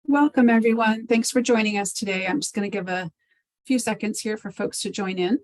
Welcome, everyone. Thanks for joining us today. I'm just going to give a few seconds here for folks to join in.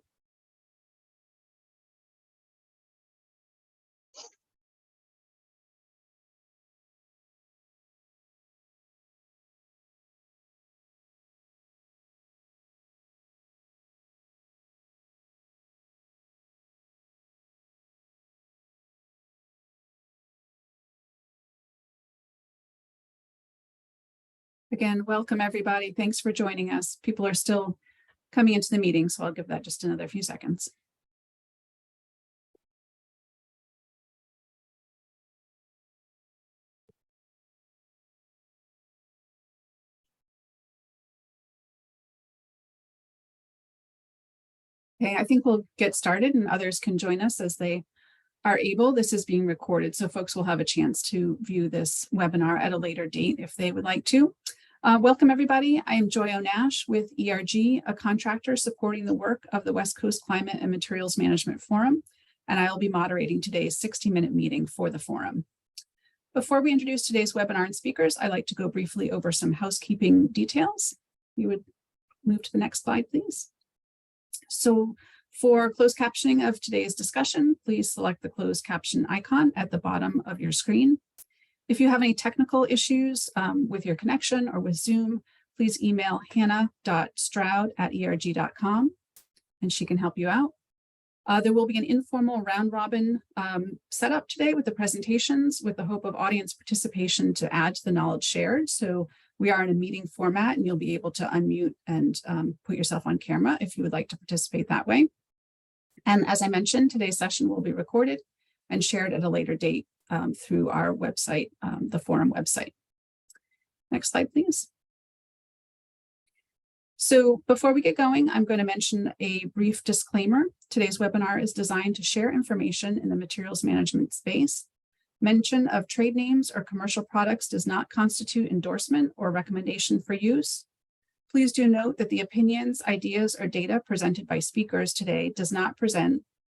Again, welcome, everybody. Thanks for joining us. People are still coming into the meeting, so I'll give that just another few seconds. Okay, I think we'll get started and others can join us as they are able. This is being recorded, so folks will have a chance to view this webinar at a later date if they would like to. Welcome, everybody. I am Joy O'Nash with ERG, a contractor supporting the work of the West Coast Climate and Materials Management Forum, and I will be moderating today's 60-minute meeting for the forum. Before we introduce today's webinar and speakers, I'd like to go briefly over some housekeeping details. You would move to the next slide, please. So for closed captioning of today's discussion, please select the closed caption icon at the bottom of your screen. If you have any technical issues with your connection or with Zoom, please email hannah.stroud@erg.com and she can help you out. There will be an informal round robin set up today with the presentations with the hope of audience participation to add to the knowledge shared. So we are in a meeting format and you'll be able to unmute and put yourself on camera if you would like to participate that way. And as I mentioned, today's session will be recorded and shared at a later date through our website, the forum website. Next slide, please. So before we get going, I'm going to mention a brief disclaimer. Today's webinar is designed to share information in the materials management space. Mention of trade names or commercial products does not constitute endorsement or recommendation for use. Please do note that the opinions, ideas, or data presented by speakers today does not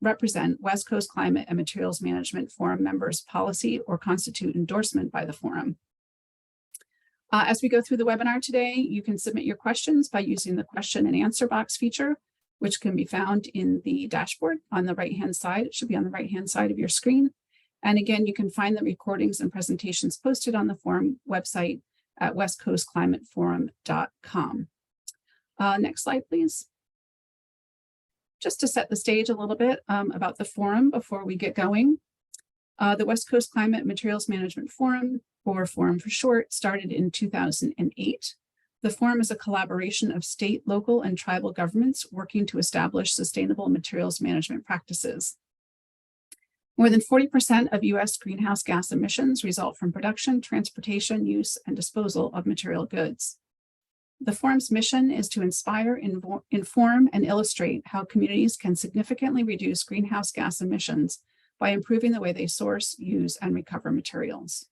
represent West Coast Climate and Materials Management Forum members' policy or constitute endorsement by the forum. As we go through the webinar today, you can submit your questions by using the question and answer box feature, which can be found in the dashboard on the right-hand side. It should be on the right-hand side of your screen. And again, you can find the recordings and presentations posted on the forum website at westcoastclimateforum.com. Next slide, please. Just to set the stage a little bit about the forum before we get going. The West Coast Climate Materials Management Forum, or Forum for short, started in 2008. The forum is a collaboration of state, local, and tribal governments working to establish sustainable materials management practices. More than 40% of U.S. greenhouse gas emissions result from production, transportation, use, and disposal of material goods. The forum's mission is to inspire, inform, and illustrate how communities can significantly reduce greenhouse gas emissions by improving the way they source, use, and recover materials.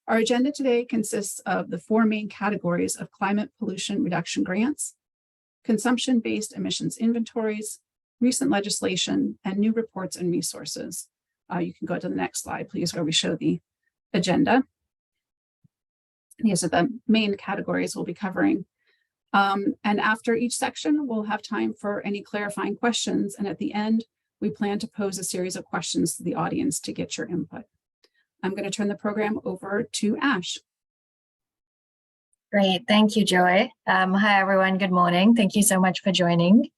Our agenda today consists of the four main categories of climate pollution reduction grants, consumption-based emissions inventories, recent legislation, and new reports and resources. You can go to the next slide, please, where we show the agenda. These are the main categories we'll be covering. And after each section, we'll have time for any clarifying questions. And at the end, we plan to pose a series of questions to the audience to get your input. I'm going to turn the program over to Ash. Great. Thank you, Joy. Hi, everyone. Good morning. Thank you so much for joining.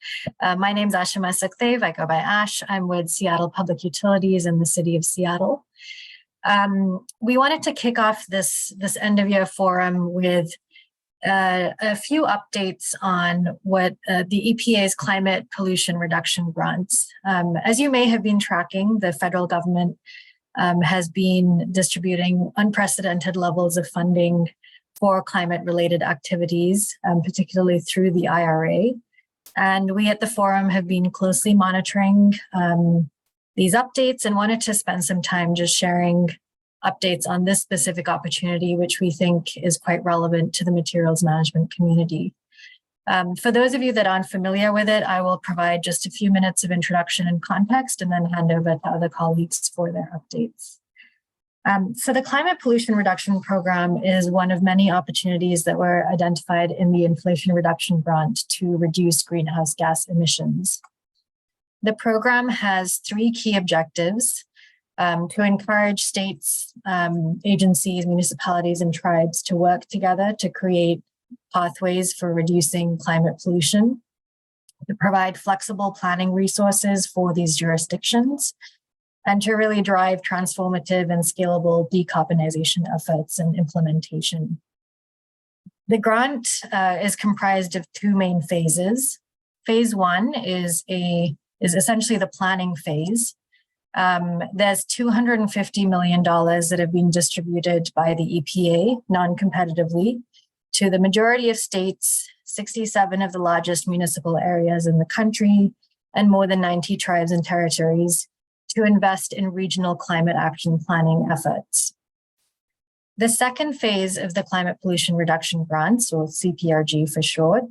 My name is Ashima Sukhdev. I go by Ash. I'm with Seattle Public Utilities in the city of Seattle. We wanted to kick off this end of year forum with a few updates on what the EPA's climate pollution reduction grants. As you may have been tracking, the federal government has been distributing unprecedented levels of funding for climate-related activities, particularly through the IRA. And we at the forum have been closely monitoring these updates and wanted to spend some time just sharing updates on this specific opportunity, which we think is quite relevant to the materials management community. For those of you that aren't familiar with it, I will provide just a few minutes of introduction and context and then hand over to other colleagues for their updates. So the Climate Pollution Reduction Program is one of many opportunities that were identified in the Inflation Reduction Grant to reduce greenhouse gas emissions. The program has 3 key objectives: to encourage states, agencies, municipalities, and tribes to work together to create pathways for reducing climate pollution, to provide flexible planning resources for these jurisdictions, and to really drive transformative and scalable decarbonization efforts and implementation. The grant is comprised of 2 main phases. Phase 1 is essentially the planning phase. There's $250 million that have been distributed by the EPA non-competitively to the majority of states, 67 of the largest municipal areas in the country, and more than 90 tribes and territories to invest in regional climate action planning efforts. The second phase of the Climate Pollution Reduction Grants, or CPRG for short,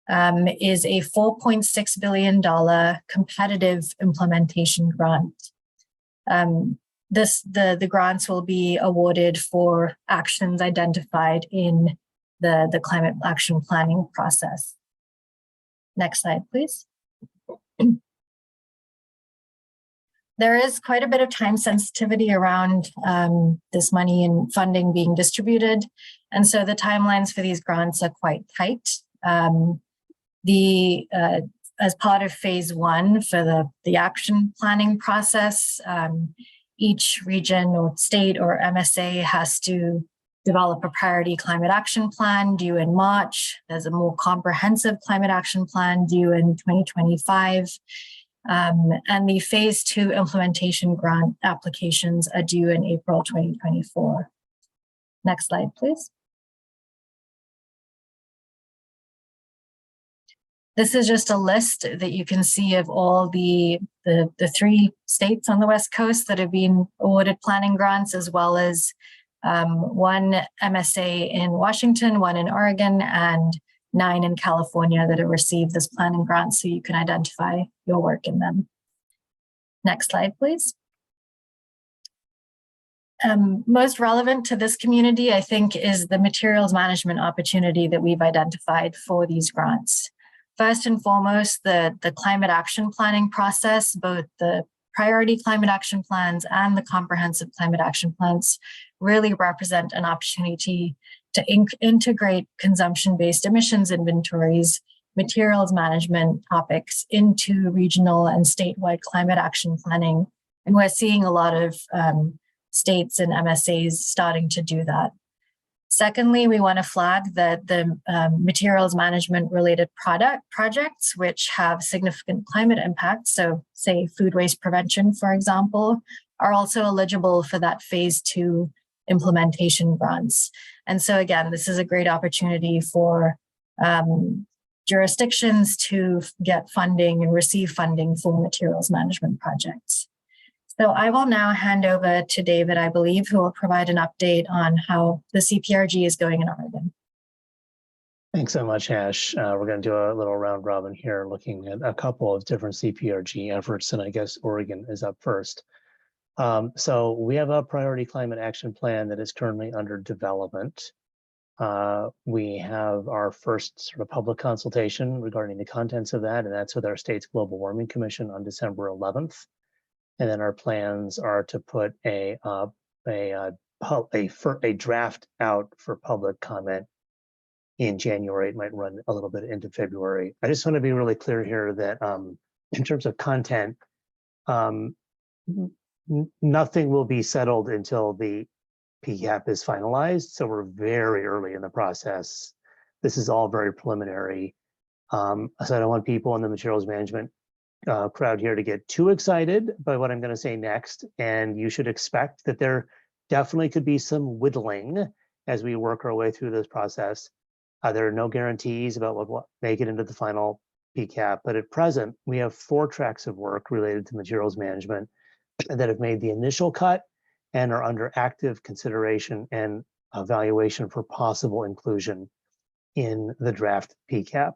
is a $4.6 billion competitive implementation grant. The grants will be awarded for actions identified in the climate action planning process. Next slide, please. There is quite a bit of time sensitivity around this money and funding being distributed. And so the timelines for these grants are quite tight. As part of phase 1 for the action planning process, each region or state or MSA has to develop a priority climate action plan due in March. There's a more comprehensive climate action plan due in 2025. And the phase 2 implementation grant applications are due in April 2024. Next slide, please. This is just a list that you can see of all the 3 states on the West Coast that have been awarded planning grants, as well as 1 MSA in Washington, 1 in Oregon, and 9 in California that have received this planning grant, so you can identify your work in them. Next slide, please. Most relevant to this community, I think, is the materials management opportunity that we've identified for these grants. First and foremost, the climate action planning process, both the priority climate action plans and the comprehensive climate action plans, really represent an opportunity to integrate consumption-based emissions inventories, materials management topics into regional and statewide climate action planning. And we're seeing a lot of states and MSAs starting to do that. Secondly, we want to flag that the materials management related projects which have significant climate impacts, so say food waste prevention, for example, are also eligible for that phase 2 implementation grants. And so again, this is a great opportunity for jurisdictions to get funding and receive funding for materials management projects. So I will now hand over to David, I believe, who will provide an update on how the CPRG is going in Oregon. Thanks so much, Ash. We're going to do a little round robin here, looking at a couple of different CPRG efforts, and I guess Oregon is up first. So we have a priority climate action plan that is currently under development. We have our first sort of public consultation regarding the contents of that, and that's with our state's Global Warming Commission on December 11th. And then our plans are to put a draft out for public comment in January. It might run a little bit into February. I just want to be really clear here that in terms of content, nothing will be settled until the PCAP is finalized. So we're very early in the process. This is all very preliminary. So I don't want people in the materials management crowd here to get too excited by what I'm going to say next, and you should expect that there definitely could be some whittling as we work our way through this process. There are no guarantees about what will make it into the final PCAP, but at present we have 4 tracks of work related to materials management that have made the initial cut and are under active consideration and evaluation for possible inclusion in the draft PCAP.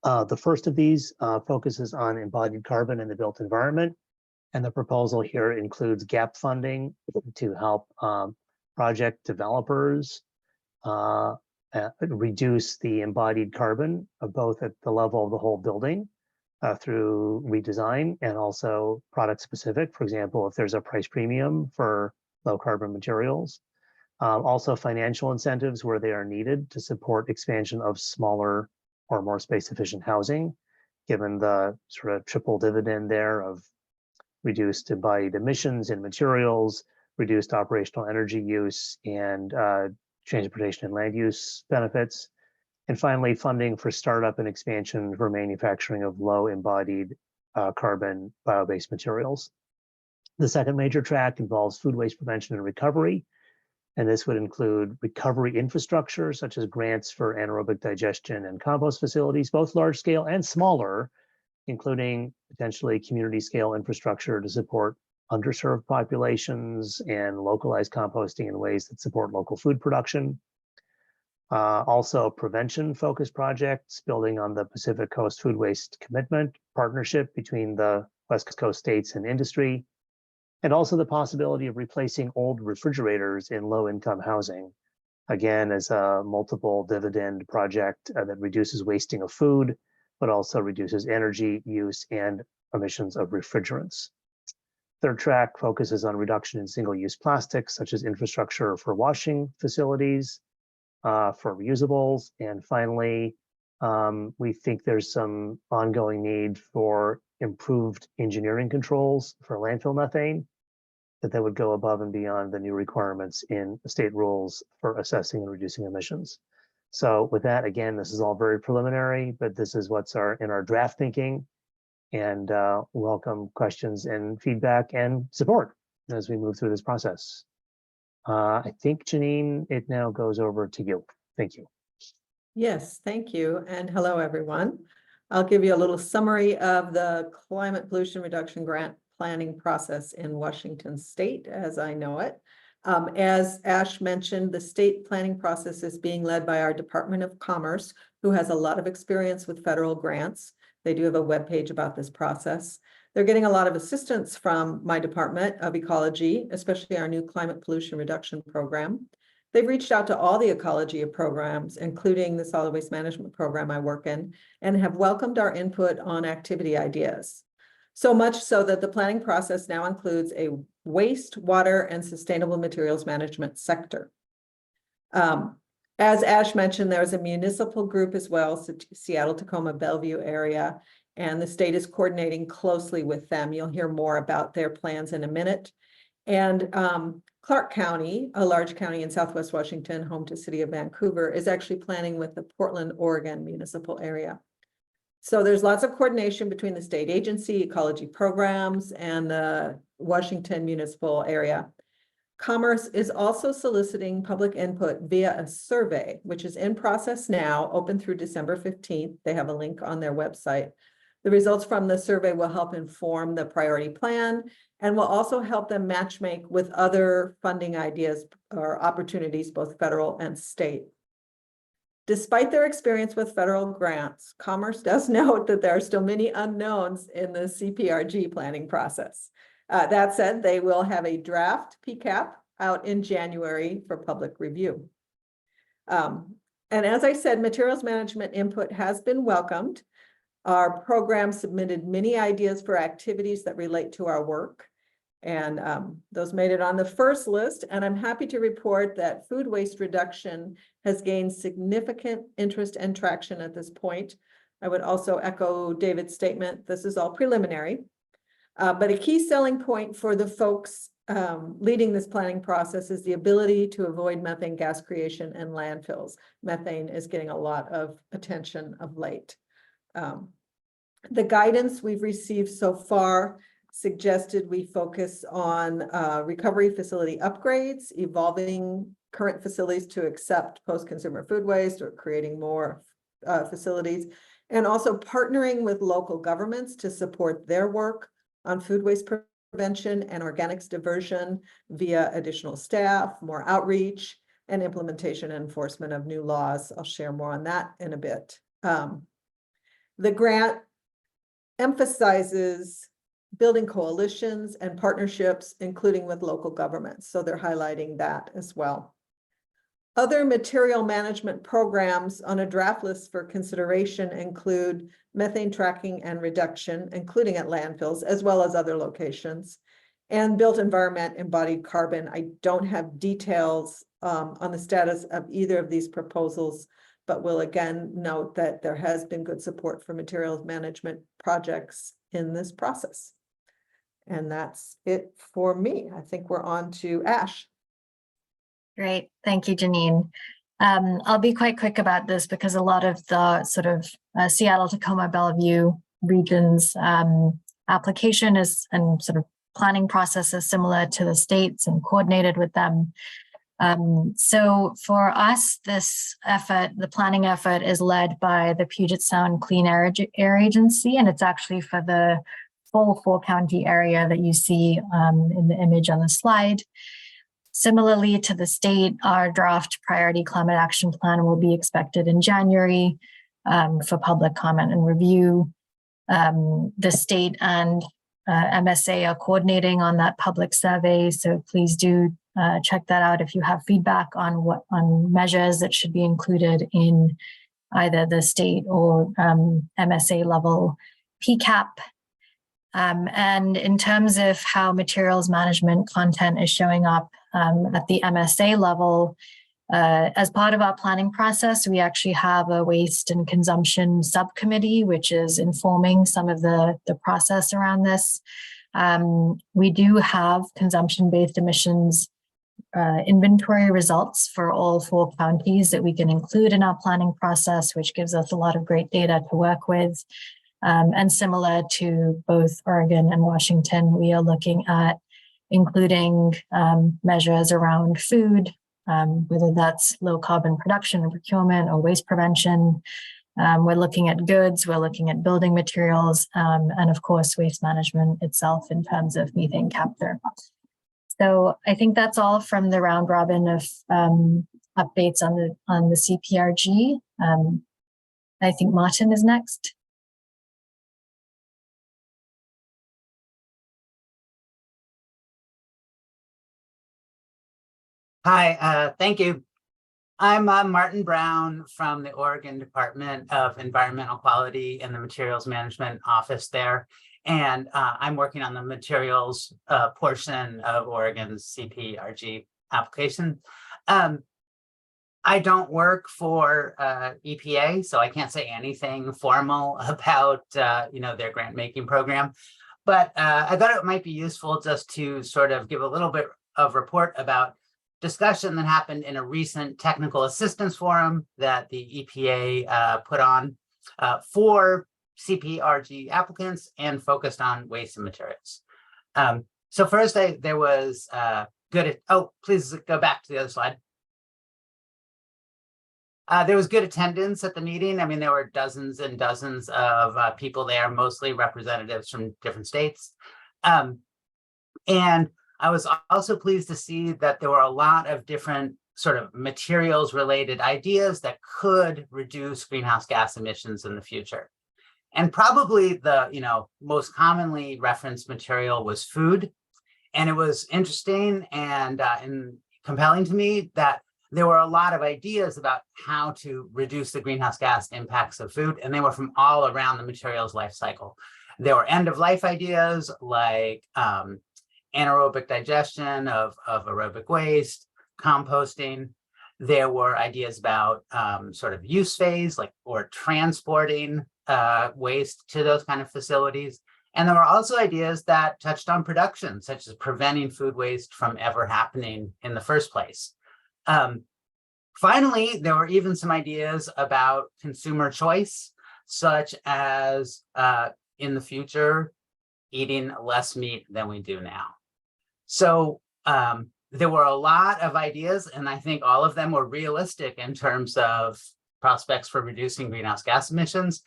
The first of these focuses on embodied carbon in the built environment. And the proposal here includes gap funding to help project developers reduce the embodied carbon both at the level of the whole building through redesign and also product specific. For example, if there's a price premium for low carbon materials. Also financial incentives where they are needed to support expansion of smaller or more space efficient housing, given the sort of triple dividend there of reduced embodied emissions in materials, reduced operational energy use, and transportation and land use benefits. And finally, funding for startup and expansion for manufacturing of low embodied carbon bio-based materials. The second major track involves food waste prevention and recovery. And this would include recovery infrastructure, such as grants for anaerobic digestion and compost facilities, both large scale and smaller, including potentially community scale infrastructure to support underserved populations and localized composting in ways that support local food production. Also prevention focused projects building on the Pacific Coast Food Waste Commitment partnership between the West Coast states and industry, and also the possibility of replacing old refrigerators in low income housing, again, as a multiple dividend project that reduces wasting of food, but also reduces energy use and emissions of refrigerants. Third track focuses on reduction in single-use plastics, such as infrastructure for washing facilities, for reusables. And finally, we think there's some ongoing need for improved engineering controls for landfill methane that would go above and beyond the new requirements in state rules for assessing and reducing emissions. So with that, again, this is all very preliminary, but this is what's in our draft thinking, and welcome questions and feedback and support as we move through this process. I think, Janine, it now goes over to you. Thank you. Yes, thank you. And hello, everyone. I'll give you a little summary of the climate pollution reduction grant planning process in Washington State as I know it. As Ash mentioned, the state planning process is being led by our Department of Commerce, who has a lot of experience with federal grants. They do have a webpage about this process. They're getting a lot of assistance from my Department of Ecology, especially our new climate pollution reduction program. They've reached out to all the ecology programs, including the solid waste management program I work in, and have welcomed our input on activity ideas. So much so that the planning process now includes a waste, water, and sustainable materials management sector. As Ash mentioned, there's a municipal group as well, Seattle, Tacoma, Bellevue area, and the state is coordinating closely with them. You'll hear more about their plans in a minute. And Clark County, a large county in Southwest Washington, home to the city of Vancouver, is actually planning with the Portland, Oregon municipal area. So there's lots of coordination between the state agency, ecology programs, and the Washington municipal area. Commerce is also soliciting public input via a survey, which is in process now, open through December 15th. They have a link on their website. The results from the survey will help inform the priority plan and will also help them matchmake with other funding ideas or opportunities, both federal and state. Despite their experience with federal grants, Commerce does note that there are still many unknowns in the CPRG planning process. That said, they will have a draft PCAP out in January for public review. And as I said, materials management input has been welcomed. Our program submitted many ideas for activities that relate to our work. And those made it on the first list. And I'm happy to report that food waste reduction has gained significant interest and traction at this point. I would also echo David's statement. This is all preliminary. But a key selling point for the folks leading this planning process is the ability to avoid methane gas creation and landfills. Methane is getting a lot of attention of late. The guidance we've received so far suggested we focus on recovery facility upgrades, evolving current facilities to accept post-consumer food waste or creating more facilities, and also partnering with local governments to support their work on food waste prevention and organics diversion via additional staff, more outreach, and implementation and enforcement of new laws. I'll share more on that in a bit. The grant emphasizes building coalitions and partnerships, including with local governments. So they're highlighting that as well. Other material management programs on a draft list for consideration include methane tracking and reduction, including at landfills, as well as other locations, and built environment embodied carbon. I don't have details on the status of either of these proposals, but will again note that there has been good support for materials management projects in this process. And that's it for me. I think we're on to Ash. Great. Thank you, Janine. I'll be quite quick about this because a lot of the sort of Seattle, Tacoma, Bellevue regions application is and sort of planning process is similar to the states and coordinated with them. So for us, this effort, the planning effort is led by the Puget Sound Clean Air Agency, and it's actually for the full 4-county area that you see in the image on the slide. Similarly to the state, our draft priority climate action plan will be expected in January for public comment and review. The state and MSA are coordinating on that public survey, so please do check that out if you have feedback on measures that should be included in either the state or MSA level PCAP. And in terms of how materials management content is showing up at the MSA level, as part of our planning process, we actually have a waste and consumption subcommittee, which is informing some of the process around this. We do have consumption-based emissions inventory results for all 4 counties that we can include in our planning process, which gives us a lot of great data to work with. And similar to both Oregon and Washington, we are looking at including measures around food, whether that's low carbon production and procurement or waste prevention. We're looking at goods, we're looking at building materials, and of course, waste management itself in terms of methane capture. So I think that's all from the round robin of updates on the CPRG. I think Martin is next. Hi, thank you. I'm Martin Brown from the Oregon Department of Environmental Quality and the Materials Management Office there. And I'm working on the materials portion of Oregon's CPRG application. I don't work for EPA, so I can't say anything formal about their grant making program. But I thought it might be useful just to sort of give a little bit of report about discussion that happened in a recent technical assistance forum that the EPA put on for CPRG applicants and focused on waste and materials. So first, there was please go back to the other slide. There was good attendance at the meeting. I mean, there were dozens and dozens of people there, mostly representatives from different states. And I was also pleased to see that there were a lot of different sort of materials related ideas that could reduce greenhouse gas emissions in the future. And probably the most commonly referenced material was food. And it was interesting and compelling to me that there were a lot of ideas about how to reduce the greenhouse gas impacts of food, and they were from all around the materials life cycle. There were end of life ideas like anaerobic digestion of aerobic waste, composting. There were ideas about sort of use phase, or transporting waste to those kind of facilities. And there were also ideas that touched on production, such as preventing food waste from ever happening in the first place. Finally, there were even some ideas about consumer choice, such as in the future, eating less meat than we do now. So there were a lot of ideas, and I think all of them were realistic in terms of prospects for reducing greenhouse gas emissions.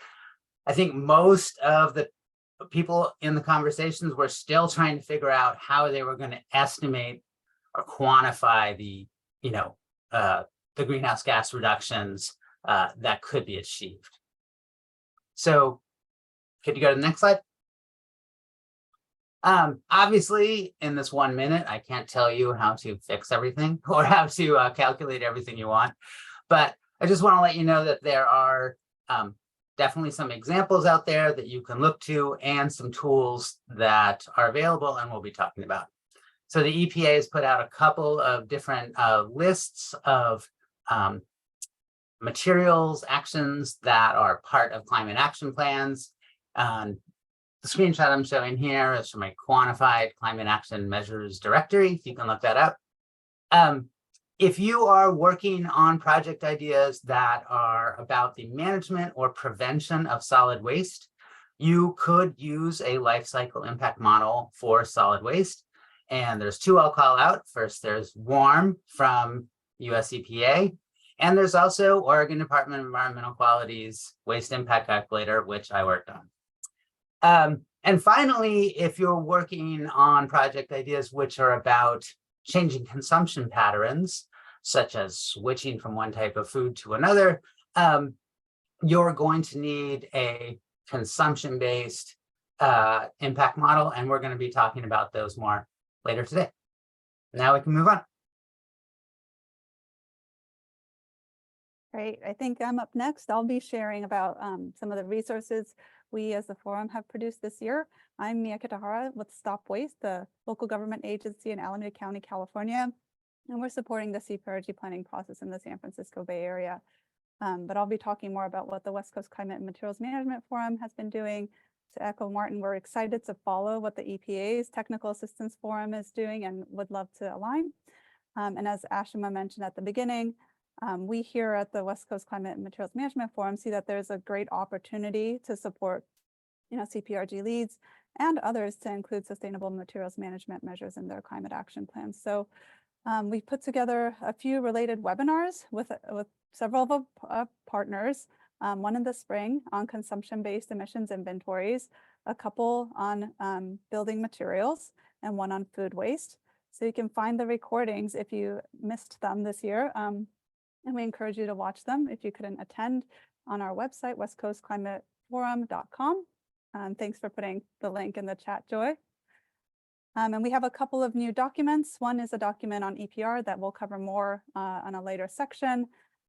I think most of the people in the conversations were still trying to figure out how they were going to estimate or quantify the greenhouse gas reductions that could be achieved. So could you go to the next slide? Obviously, in this 1 minute, I can't tell you how to fix everything or how to calculate everything you want, but I just want to let you know that there are definitely some examples out there that you can look to and some tools that are available and we'll be talking about. So the EPA has put out a couple of different lists of materials, actions that are part of climate action plans. The screenshot I'm showing here is from a quantified climate action measures directory. You can look that up. If you are working on project ideas that are about the management or prevention of solid waste, you could use a life cycle impact model for solid waste. And there's two I'll call out. First, there's WARM from US EPA. And there's also Oregon Department of Environmental Quality's Waste Impact Calculator, which I worked on. And finally, if you're working on project ideas which are about changing consumption patterns, such as switching from one type of food to another, you're going to need a consumption-based impact model, and we're going to be talking about those more later today. Now we can move on. Great. I think I'm up next. I'll be sharing about some of the resources we as the forum have produced this year. I'm Mia Kitahara with StopWaste, the local government agency in Alameda County, California, and we're supporting the CPRG planning process in the San Francisco Bay Area. But I'll be talking more about what the West Coast Climate and Materials Management Forum has been doing. To echo Martin, we're excited to follow what the EPA's Technical Assistance Forum is doing and would love to align. And as Ashima mentioned at the beginning, we here at the West Coast Climate and Materials Management Forum see that there's a great opportunity to support, CPRG leads and others to include sustainable materials management measures in their climate action plans. So we put together a few related webinars with several of our partners, one in the spring on consumption-based emissions inventories, a couple on building materials, and one on food waste. So you can find the recordings if you missed them this year. And we encourage you to watch them if you couldn't attend on our website, westcoastclimateforum.com. Thanks for putting the link in the chat, Joy. And we have a couple of new documents. One is a document on EPR that we'll cover more on a later section.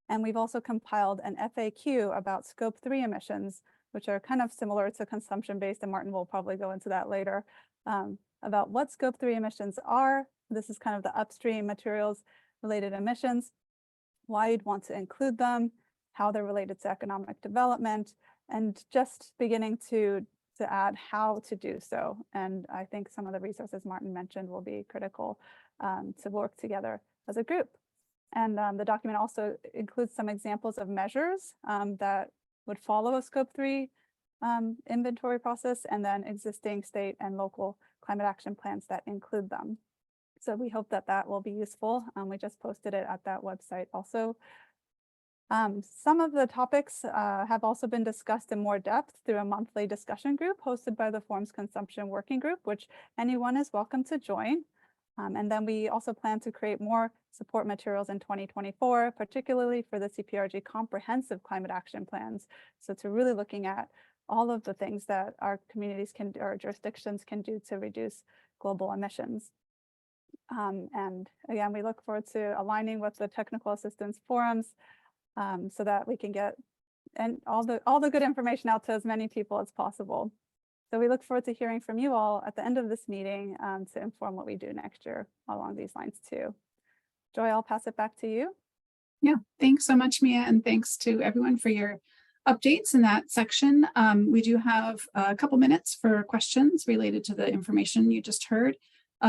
And we've also compiled an FAQ about Scope 3 emissions, which are kind of similar to consumption-based, and Martin will probably go into that later, about what Scope 3 emissions are. This is kind of the upstream materials-related emissions, why you'd want to include them, how they're related to economic development, and just beginning to add how to do so. And I think some of the resources Martin mentioned will be critical to work together as a group. And the document also includes some examples of measures that would follow a Scope 3 inventory process, and then existing state and local climate action plans that include them. So we hope that that will be useful. We just posted it at that website also. Some of the topics have also been discussed in more depth through a monthly discussion group hosted by the Forum's Consumption Working Group, which anyone is welcome to join. And then we also plan to create more support materials in 2024, particularly for the CPRG comprehensive climate action plans. So to really looking at all of the things that our communities can, or jurisdictions can do to reduce global emissions. And again, we look forward to aligning with the technical assistance forums so that we can get all the good information out to as many people as possible. So we look forward to hearing from you all at the end of this meeting to inform what we do next year along these lines too. Joy, I'll pass it back to you. Yeah, thanks so much, Mia, and thanks to everyone for your updates in that section. We do have a couple minutes for questions related to the information you just heard.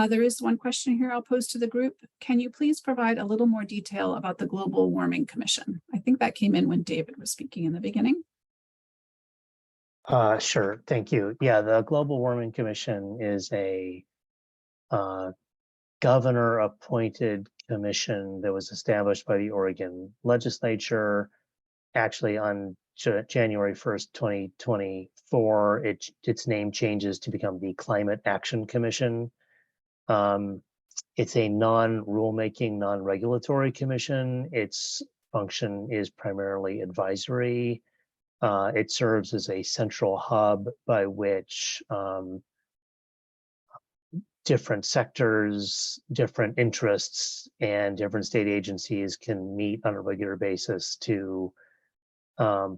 There is one question here I'll pose to the group. Can you please provide a little more detail about the Global Warming Commission? I think that came in when David was speaking in the beginning. Sure, thank you. Yeah, the Global Warming Commission is a governor-appointed commission that was established by the Oregon legislature. Actually, on January 1st, 2024, its name changes to become the Climate Action Commission. It's a non-rulemaking, non-regulatory commission. Its function is primarily advisory. It serves as a central hub by which different sectors, different interests, and different state agencies can meet on a regular basis to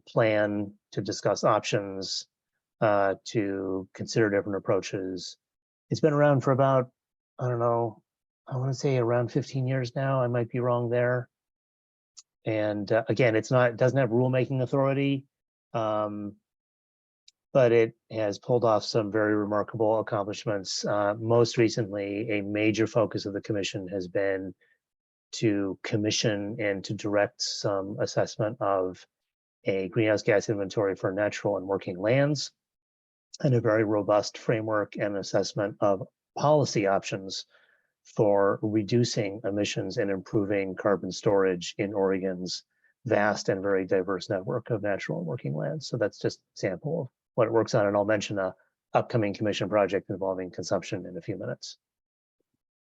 plan, to discuss options, to consider different approaches. It's been around for about, I don't know, I want to say around 15 years now. I might be wrong there. And again, it doesn't have rulemaking authority, but it has pulled off some very remarkable accomplishments. Most recently, a major focus of the commission has been to commission and to direct some assessment of a greenhouse gas inventory for natural and working lands, and a very robust framework and assessment of policy options for reducing emissions and improving carbon storage in Oregon's vast and very diverse network of natural and working lands. So that's just an example of what it works on, and I'll mention a upcoming commission project involving consumption in a few minutes.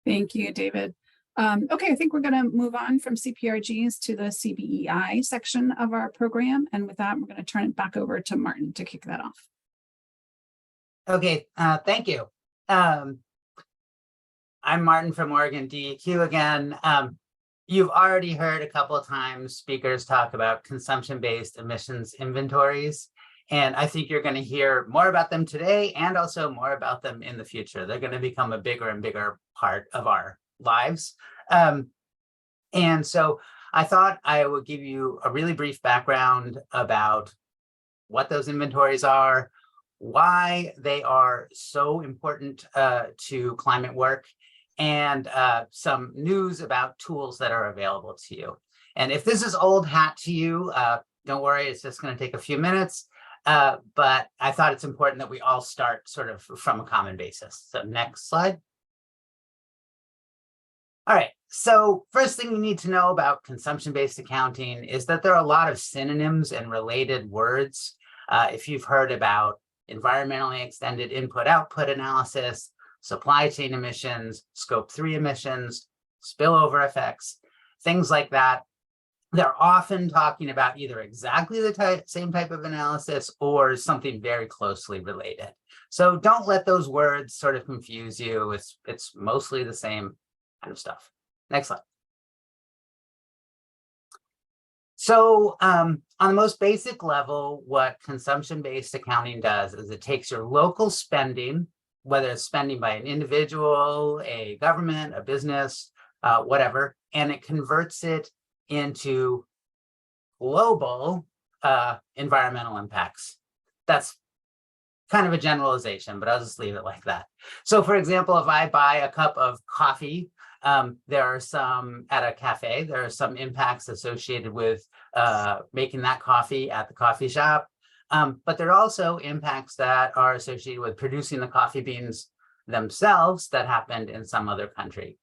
Thank you, David. Okay, I think we're going to move on from CPRGs to the CBEI section of our program. And with that, we're going to turn it back over to Martin to kick that off. Okay, thank you. I'm Martin from Oregon DEQ again. You've already heard a couple of times speakers talk about consumption-based emissions inventories. And I think you're going to hear more about them today and also more about them in the future. They're going to become a bigger and bigger part of our lives. And so I thought I would give you a really brief background about what those inventories are, why they are so important to climate work, and some news about tools that are available to you. And if this is old hat to you, don't worry, it's just going to take a few minutes. But I thought it's important that we all start sort of from a common basis. So next slide. All right, so first thing you need to know about consumption-based accounting is that there are a lot of synonyms and related words. If you've heard about environmentally extended input-output analysis, supply chain emissions, scope 3 emissions, spillover effects, things like that, they're often talking about either exactly the same type of analysis or something very closely related. So don't let those words sort of confuse you. It's mostly the same kind of stuff. Next slide. So on the most basic level, what consumption-based accounting does is it takes your local spending, whether it's spending by an individual, a government, a business, whatever, and it converts it into global environmental impacts. That's kind of a generalization, but I'll just leave it like that. So for example, if I buy a cup of coffee, there are some at a cafe, there are some impacts associated with making that coffee at the coffee shop. But there are also impacts that are associated with producing the coffee beans themselves that happened in some other country.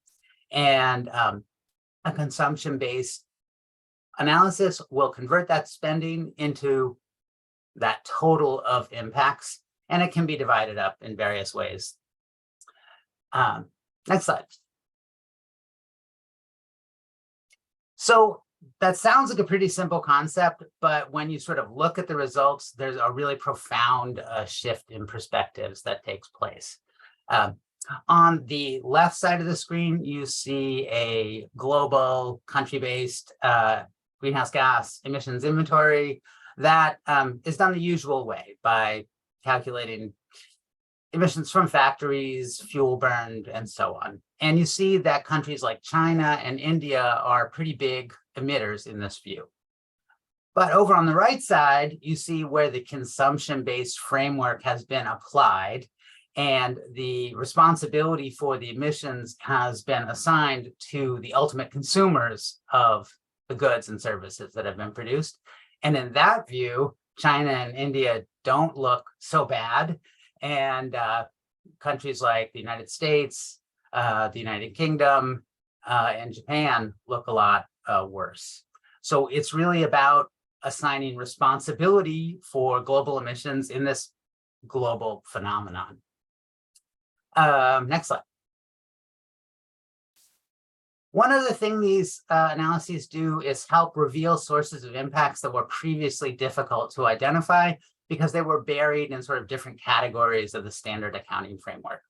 And a consumption-based analysis will convert that spending into that total of impacts, and it can be divided up in various ways. Next slide. So that sounds like a pretty simple concept, but when you sort of look at the results, there's a really profound shift in perspectives that takes place. On the left side of the screen, you see a global country-based greenhouse gas emissions inventory that is done the usual way by calculating emissions from factories, fuel burned, and so on. And you see that countries like China and India are pretty big emitters in this view. But over on the right side, you see where the consumption-based framework has been applied, and the responsibility for the emissions has been assigned to the ultimate consumers of the goods and services that have been produced. And in that view, China and India don't look so bad. And countries like the United States, the United Kingdom, and Japan look a lot worse. So it's really about assigning responsibility for global emissions in this global phenomenon. Next slide. One other thing these analyses do is help reveal sources of impacts that were previously difficult to identify because they were buried in sort of different categories of the standard accounting framework.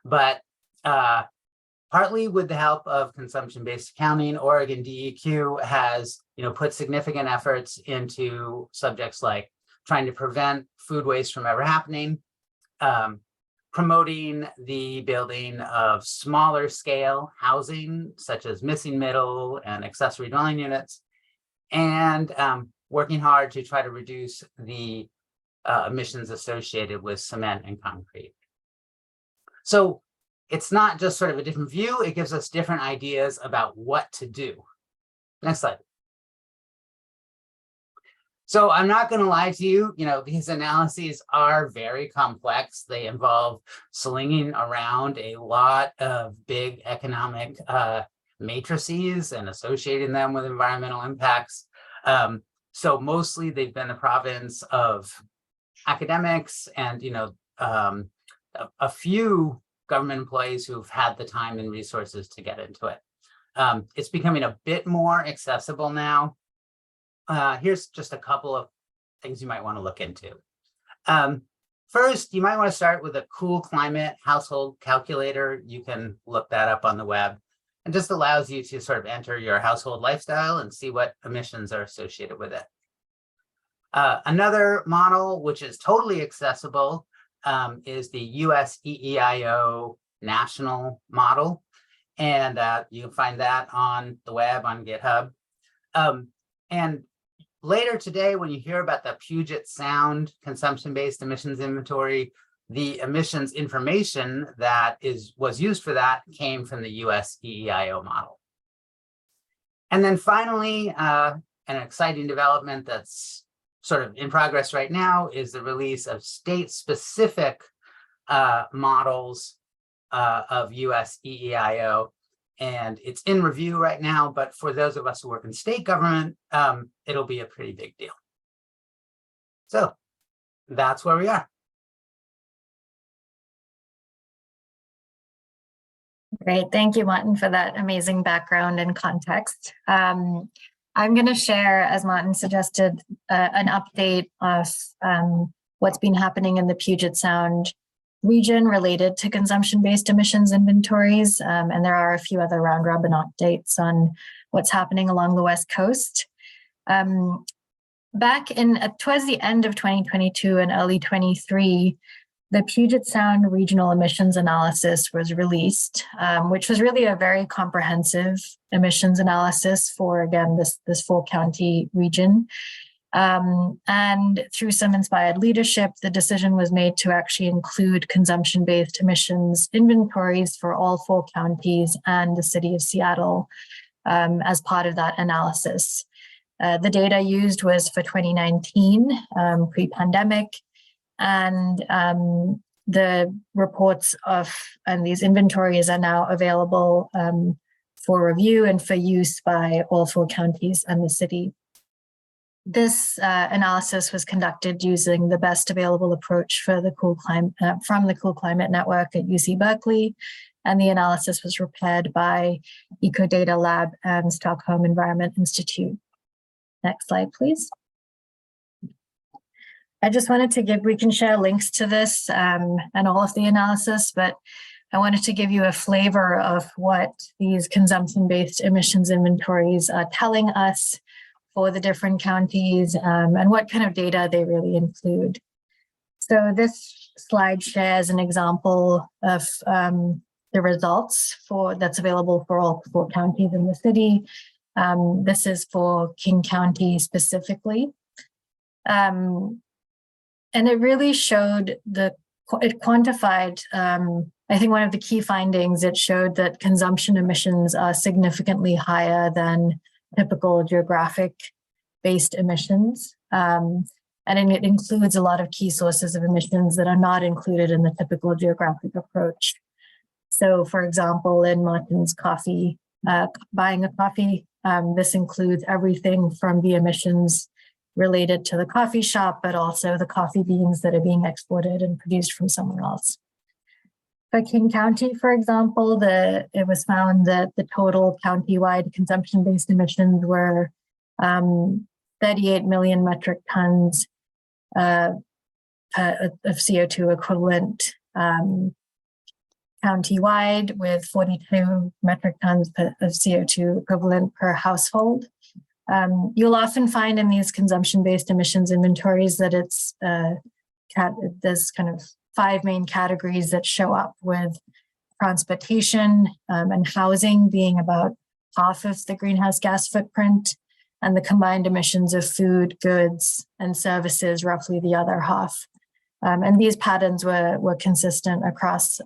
But Partly with the help of consumption-based accounting, Oregon DEQ has, put significant efforts into subjects like trying to prevent food waste from ever happening, promoting the building of smaller scale housing, such as missing middle and accessory dwelling units, and working hard to try to reduce the emissions associated with cement and concrete. So it's not just sort of a different view, it gives us different ideas about what to do. Next slide. So I'm not going to lie to you, these analyses are very complex. They involve slinging around a lot of big economic matrices and associating them with environmental impacts. So mostly they've been the province of academics and, a few government employees who've had the time and resources to get into it. It's becoming a bit more accessible now. Here's just a couple of things you might want to look into. First, you might want to start with a cool climate household calculator. You can look that up on the web. It just allows you to sort of enter your household lifestyle and see what emissions are associated with it. Another model, which is totally accessible, is the US EEIO national model. And you can find that on the web, on GitHub. And later today, when you hear about the Puget Sound consumption-based emissions inventory, the emissions information that was used for that came from the US EEIO model. And then finally, an exciting development that's sort of in progress right now is the release of state-specific models of US EEIO. And it's in review right now, but for those of us who work in state government, it'll be a pretty big deal. So that's where we are. Great. Thank you, Martin, for that amazing background and context. I'm going to share, as Martin suggested, an update of what's been happening in the Puget Sound region related to consumption-based emissions inventories. And there are a few other round robin updates on what's happening along the West Coast. Back towards the end of 2022 and early 23, the Puget Sound Regional Emissions Analysis was released, which was really a very comprehensive emissions analysis for, again, this 4-county region. And through some inspired leadership, the decision was made to actually include consumption-based emissions inventories for all 4 counties and the city of Seattle as part of that analysis. The data used was for 2019, pre-pandemic, and the reports and these inventories are now available for review and for use by all 4 counties and the city. This analysis was conducted using the best available approach for the from the Cool Climate Network at UC Berkeley, and the analysis was prepared by Ecodata Lab and Stockholm Environment Institute. Next slide, please. I just wanted to we can share links to this and all of the analysis, but I wanted to give you a flavor of what these consumption-based emissions inventories are telling us for the different counties and what kind of data they really include. So this slide shares an example of the results that's available for all 4 counties in the city. This is for King County specifically. And it really showed it quantified, I think one of the key findings, it showed that consumption emissions are significantly higher than typical geographic-based emissions. And it includes a lot of key sources of emissions that are not included in the typical geographic approach. So for example, in Martin's coffee, buying a coffee, this includes everything from the emissions related to the coffee shop, but also the coffee beans that are being exported and produced from somewhere else. For King County, for example, it was found that the total county-wide consumption-based emissions were 38 million metric tons of CO2 equivalent county-wide with 42 metric tons of CO2 equivalent per household. You'll often find in these consumption-based emissions inventories that there's kind of 5 main categories that show up, with transportation and housing being about half of the greenhouse gas footprint, and the combined emissions of food, goods, and services roughly the other half. And these patterns were consistent across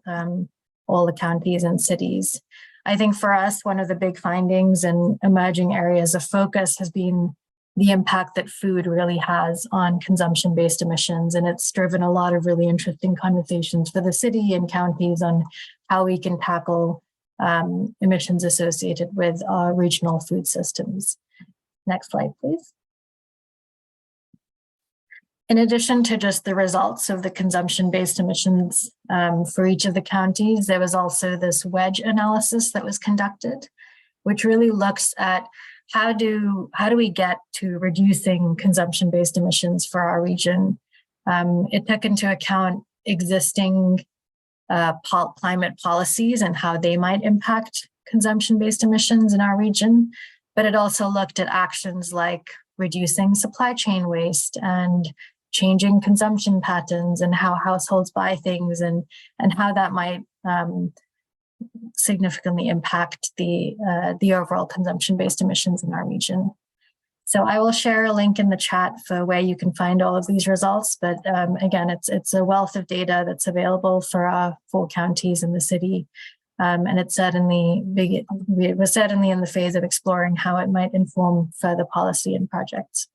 all the counties and cities. I think for us, one of the big findings and emerging areas of focus has been the impact that food really has on consumption-based emissions. And it's driven a lot of really interesting conversations for the city and counties on how we can tackle emissions associated with our regional food systems. Next slide, please. In addition to just the results of the consumption-based emissions for each of the counties, there was also this wedge analysis that was conducted, which really looks at how do we get to reducing consumption-based emissions for our region. It took into account existing climate policies and how they might impact consumption-based emissions in our region, but it also looked at actions like reducing supply chain waste and changing consumption patterns and how households buy things, and how that might significantly impact the overall consumption-based emissions in our region. So I will share a link in the chat for where you can find all of these results. But again, it's a wealth of data that's available for our 4 counties in the city. And we're certainly in the phase of exploring how it might inform further policy and projects.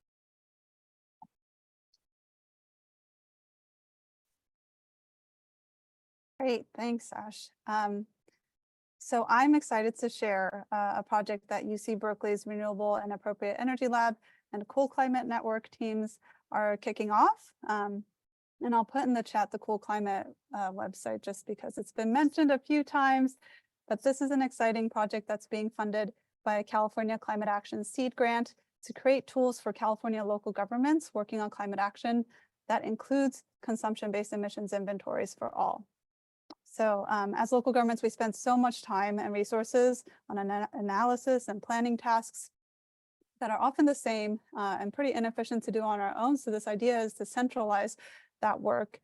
Great, thanks, Ash. So I'm excited to share a project that UC Berkeley's Renewable and Appropriate Energy Lab and Cool Climate Network teams are kicking off. And I'll put in the chat the Cool Climate website just because it's been mentioned a few times, but this is an exciting project that's being funded by a California Climate Action Seed Grant to create tools for California local governments working on climate action that includes consumption-based emissions inventories for all. So as local governments, we spend so much time and resources on analysis and planning tasks that are often the same and pretty inefficient to do on our own. So this idea is to centralize that work,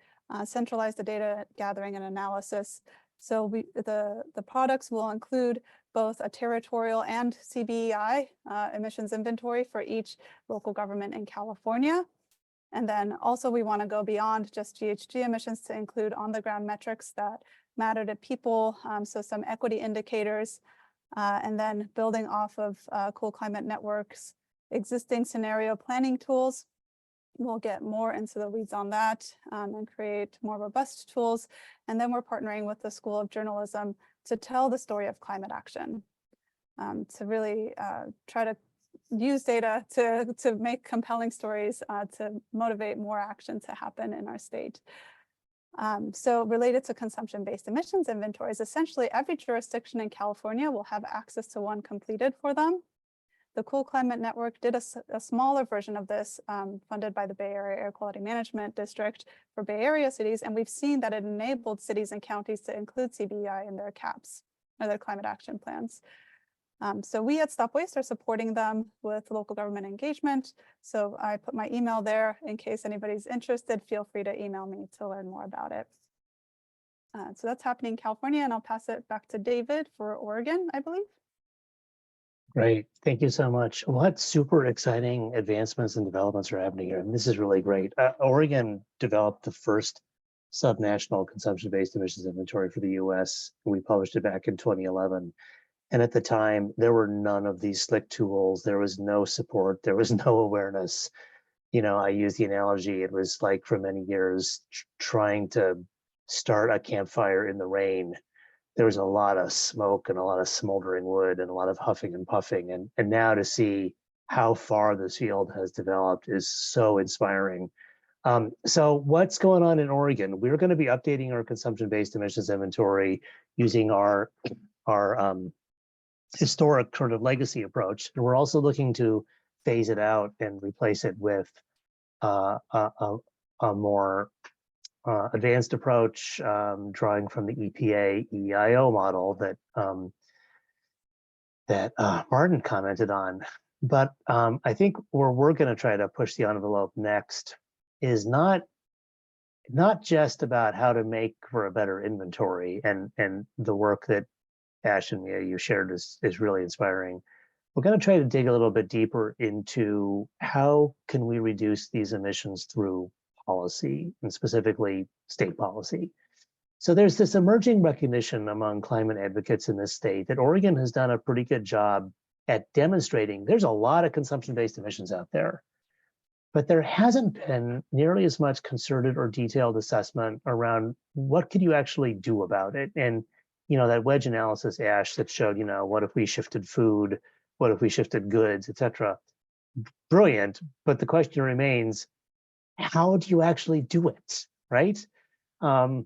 centralize the data gathering and analysis. So the products will include both a territorial and CBEI emissions inventory for each local government in California. And then also we want to go beyond just GHG emissions to include on-the-ground metrics that matter to people, so some equity indicators, and then building off of Cool Climate Network's existing scenario planning tools. We'll get more into the weeds on that and create more robust tools. And then we're partnering with the School of Journalism to tell the story of climate action, to really try to use data to make compelling stories to motivate more action to happen in our state. So related to consumption-based emissions inventories, essentially every jurisdiction in California will have access to one completed for them. The Cool Climate Network did a smaller version of this funded by the Bay Area Air Quality Management District for Bay Area cities, and we've seen that it enabled cities and counties to include CBEI in their CAPs, or their climate action plans. So we at StopWaste are supporting them with local government engagement. So I put my email there in case anybody's interested. Feel free to email me to learn more about it. So that's happening in California, and I'll pass it back to David for Oregon, I believe. Great, thank you so much. What super exciting advancements and developments are happening here? And this is really great. Oregon developed the first subnational consumption-based emissions inventory for the US. We published it back in 2011. And at the time, there were none of these slick tools. There was no support. There was no awareness. You know, I use the analogy, it was like for many years trying to start a campfire in the rain. There was a lot of smoke and a lot of smoldering wood and a lot of huffing and puffing. And now to see how far this field has developed is so inspiring. So what's going on in Oregon? We're going to be updating our consumption-based emissions inventory using our historic sort of legacy approach. And we're also looking to phase it out and replace it with a more advanced approach, drawing from the EPA EIO model that Martin commented on. But I think where we're going to try to push the envelope next is not just about how to make for a better inventory, and the work that Ash and Mia you shared is really inspiring. We're going to try to dig a little bit deeper into how can we reduce these emissions through policy, and specifically state policy. So there's this emerging recognition among climate advocates in this state that Oregon has done a pretty good job at demonstrating there's a lot of consumption-based emissions out there, but there hasn't been nearly as much concerted or detailed assessment around what could you actually do about it. And that wedge analysis, Ash, that showed, what if we shifted food, what if we shifted goods, et cetera. Brilliant, but the question remains, how do you actually do it, right? And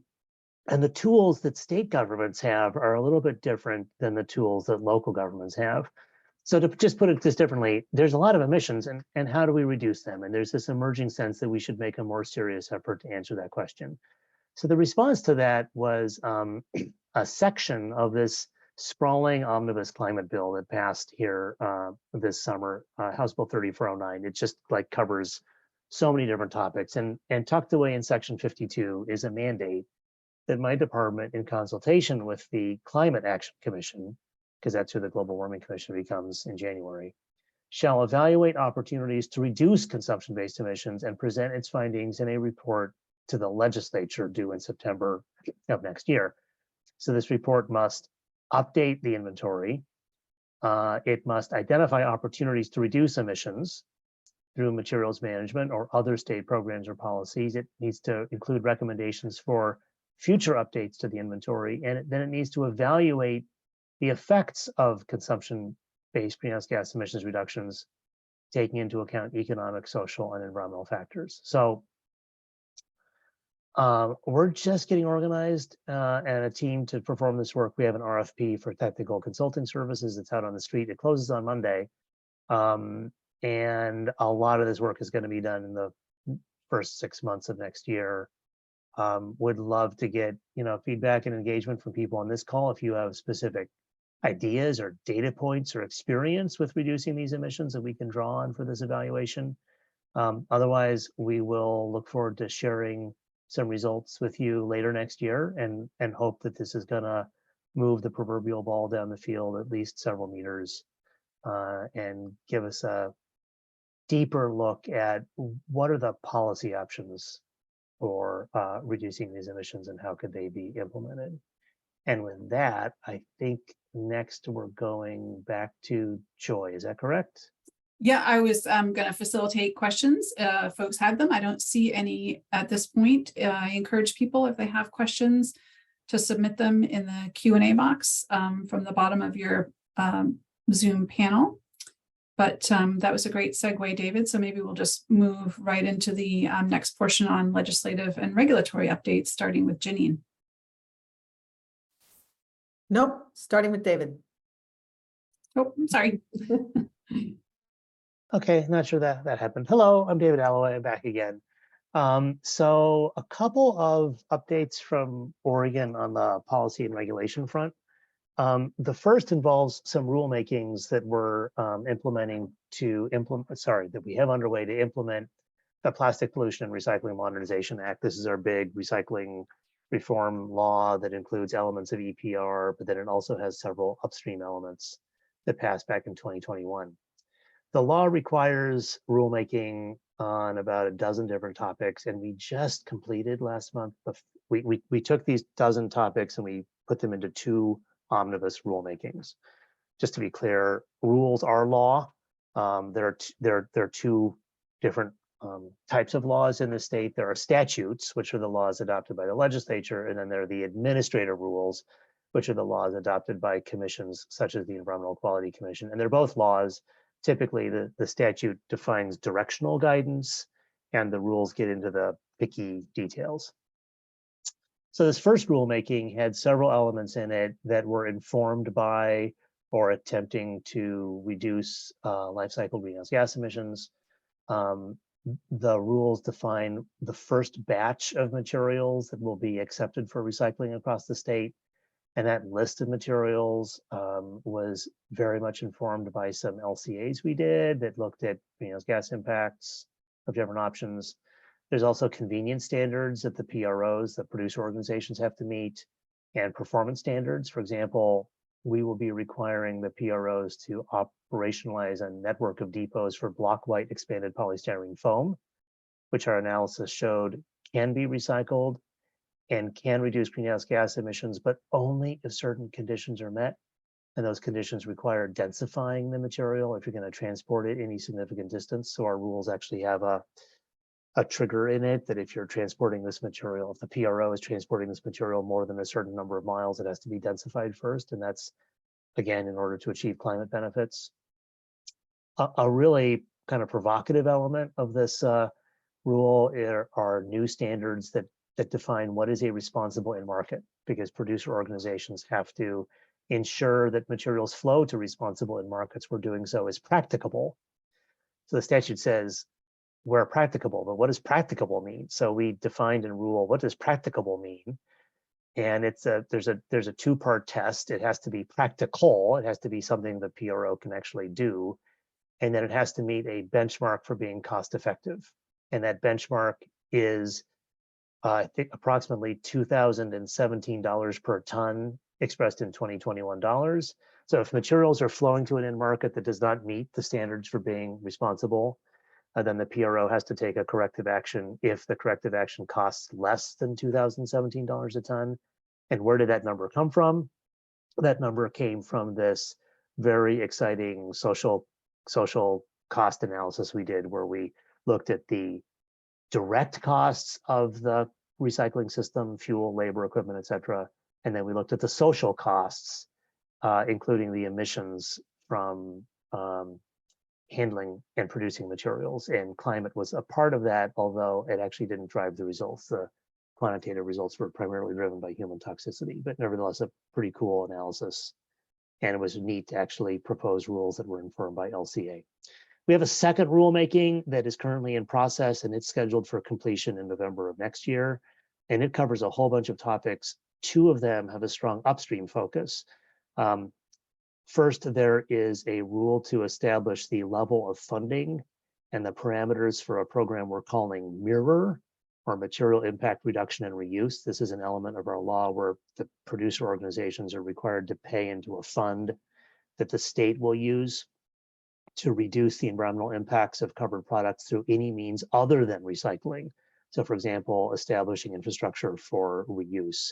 the tools that state governments have are a little bit different than the tools that local governments have. So to just put it this differently, there's a lot of emissions, and how do we reduce them? And there's this emerging sense that we should make a more serious effort to answer that question. So the response to that was a section of this sprawling omnibus climate bill that passed here this summer, House Bill 3409. It just covers so many different topics, and tucked away in section 52 is a mandate that my department, in consultation with the Climate Action Commission, because that's who the Global Warming Commission becomes in January, shall evaluate opportunities to reduce consumption-based emissions and present its findings in a report to the legislature due in September of next year. So this report must update the inventory. It must identify opportunities to reduce emissions through materials management or other state programs or policies. It needs to include recommendations for future updates to the inventory, and then it needs to evaluate the effects of consumption-based greenhouse gas emissions reductions, taking into account economic, social, and environmental factors. So we're just getting organized and a team to perform this work. We have an RFP for technical consulting services. It's out on the street. It closes on Monday. And a lot of this work is going to be done in the first 6 months of next year. Would love to get feedback and engagement from people on this call if you have specific ideas or data points or experience with reducing these emissions that we can draw on for this evaluation. Otherwise, we will look forward to sharing some results with you later next year, and hope that this is going to move the proverbial ball down the field at least several meters, and give us a deeper look at what are the policy options for reducing these emissions and how could they be implemented. And with that, I think next we're going back to Joy. Is that correct? Yeah, I was going to facilitate questions. Folks have them. I don't see any at this point. I encourage people, if they have questions, to submit them in the Q&A box from the bottom of your Zoom panel. But that was a great segue, David. So maybe we'll just move right into the next portion on legislative and regulatory updates, starting with Janine. Nope, starting with David. Oh, I'm sorry. Okay, not sure that happened. Hello, I'm David Alloway. I'm back again. So a couple of updates from Oregon on the policy and regulation front. The first involves some rulemakings that we're that we have underway to implement the Plastic Pollution and Recycling Modernization Act. This is our big recycling reform law that includes elements of EPR, but then it also has several upstream elements that passed back in 2021. The law requires rulemaking on about a dozen different topics, and we just completed last month. We took these dozen topics and we put them into 2 omnibus rulemakings. Just to be clear, rules are law. There are 2 different types of laws in the state. There are statutes, which are the laws adopted by the legislature, and then there are the administrative rules, which are the laws adopted by commissions such as the Environmental Quality Commission. And they're both laws. Typically, the statute defines directional guidance, and the rules get into the picky details. So this first rulemaking had several elements in it that were informed by or attempting to reduce life cycle greenhouse gas emissions. the rules define the first batch of materials that will be accepted for recycling across the state. And that list of materials was very much informed by some LCAs we did that looked at greenhouse gas impacts of different options. There's also convenience standards that the PROs, the producer organizations, have to meet, and performance standards. For example, we will be requiring the PROs to operationalize a network of depots for block white expanded polystyrene foam, which our analysis showed can be recycled and can reduce greenhouse gas emissions, but only if certain conditions are met. And those conditions require densifying the material if you're going to transport it any significant distance. So our rules actually have a trigger in it that if you're transporting this material, if the PRO is transporting this material more than a certain number of miles, it has to be densified first. And that's, again, in order to achieve climate benefits. A really kind of provocative element of this rule are new standards that define what is a responsible in market, because producer organizations have to ensure that materials flow to responsible in markets where doing so is practicable. So the statute says where practicable, but what does practicable mean? So we defined in rule, what does practicable mean? And there's a two-part test. It has to be practical. It has to be something the PRO can actually do. And then it has to meet a benchmark for being cost effective. And that benchmark is, I think, approximately $2,017 per ton expressed in 2021 dollars. So if materials are flowing to an end market that does not meet the standards for being responsible, then the PRO has to take a corrective action if the corrective action costs less than $2,017 a ton. And where did that number come from? That number came from this very exciting social cost analysis we did, where we looked at the direct costs of the recycling system, fuel, labor, equipment, et cetera. And then we looked at the social costs, including the emissions from handling and producing materials. And climate was a part of that, although it actually didn't drive the results. The quantitative results were primarily driven by human toxicity, but nevertheless, a pretty cool analysis. And it was neat to actually propose rules that were informed by LCA. We have a second rulemaking that is currently in process, and it's scheduled for completion in November of next year. And it covers a whole bunch of topics. Two of them have a strong upstream focus. First, there is a rule to establish the level of funding and the parameters for a program we're calling MIRROR, or Material Impact Reduction and Reuse. This is an element of our law where the producer organizations are required to pay into a fund that the state will use to reduce the environmental impacts of covered products through any means other than recycling. So for example, establishing infrastructure for reuse.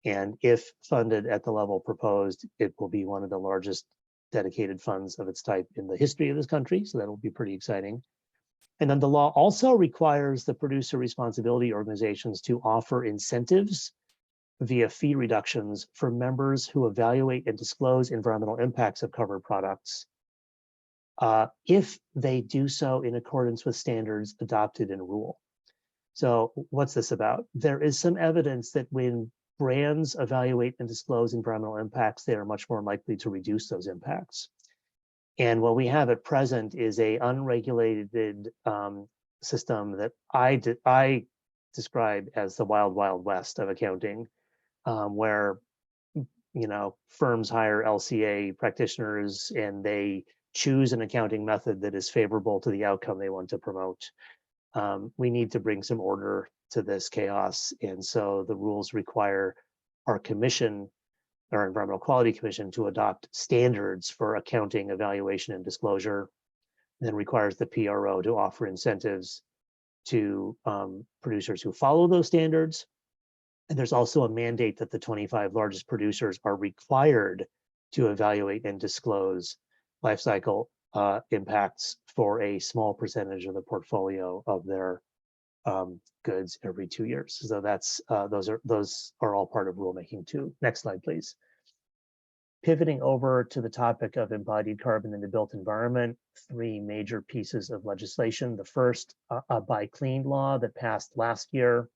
And if funded at the level proposed, it will be one of the largest dedicated funds of its type in the history of this country. So that'll be pretty exciting. And then the law also requires the producer responsibility organizations to offer incentives via fee reductions for members who evaluate and disclose environmental impacts of covered products, if they do so in accordance with standards adopted in rule. So what's this about? There is some evidence that when brands evaluate and disclose environmental impacts, they are much more likely to reduce those impacts. And what we have at present is a unregulated system that I describe as the wild, wild west of accounting, where firms hire LCA practitioners and they choose an accounting method that is favorable to the outcome they want to promote. We need to bring some order to this chaos. And so the rules require our commission, our Environmental Quality Commission, to adopt standards for accounting, evaluation, and disclosure, and then requires the PRO to offer incentives to producers who follow those standards. And there's also a mandate that the 25 largest producers are required to evaluate and disclose life cycle impacts for a small percentage of the portfolio of their goods every 2 years. So that's those are all part of rulemaking too. Next slide, please. Pivoting over to the topic of embodied carbon in the built environment, three major pieces of legislation. The first, a Buy Clean law that passed last year,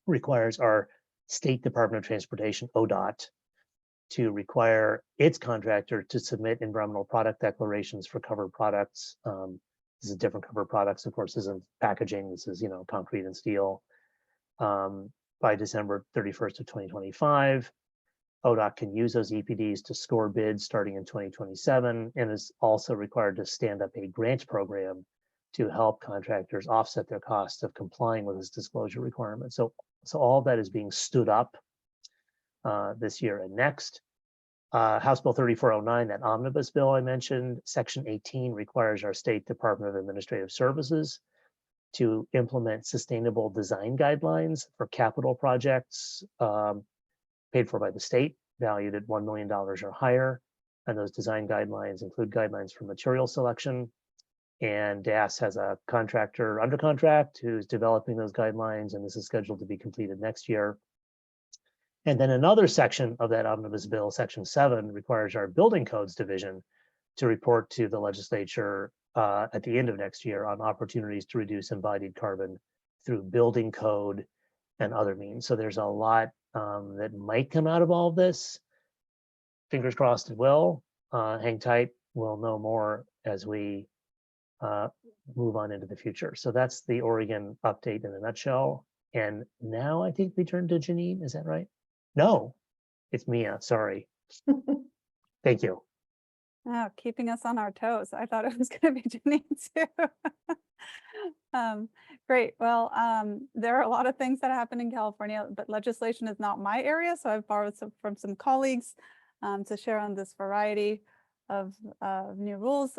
requires our State Department of Transportation, ODOT, to require its contractor to submit environmental product declarations for covered products This is different cover products, of course, isn't packaging. This is, concrete and steel. By December 31st of 2025, ODOT can use those EPDs to score bids starting in 2027, and is also required to stand up a grant program to help contractors offset their costs of complying with this disclosure requirement. So all that is being stood up this year and next. House Bill 3409, that omnibus bill I mentioned, Section 18 requires our State Department of Administrative Services to implement sustainable design guidelines for capital projects paid for by the state, valued at $1 million or higher. And those design guidelines include guidelines for material selection. And DAS has a contractor under contract who's developing those guidelines, and this is scheduled to be completed next year. And then another section of that omnibus bill, Section 7, requires our Building Codes Division to report to the legislature at the end of next year on opportunities to reduce embodied carbon through building code and other means. So there's a lot that might come out of all of this. Fingers crossed it will. Hang tight. We'll know more as we move on into the future. So that's the Oregon update in a nutshell. And now I think we turn to Janine. Is that right? No, it's Mia. Sorry. Thank you. Oh, keeping us on our toes. I thought it was going to be Janine too. Great. Well, there are a lot of things that happen in California, but legislation is not my area. So I've borrowed from some colleagues to share on this variety of new rules.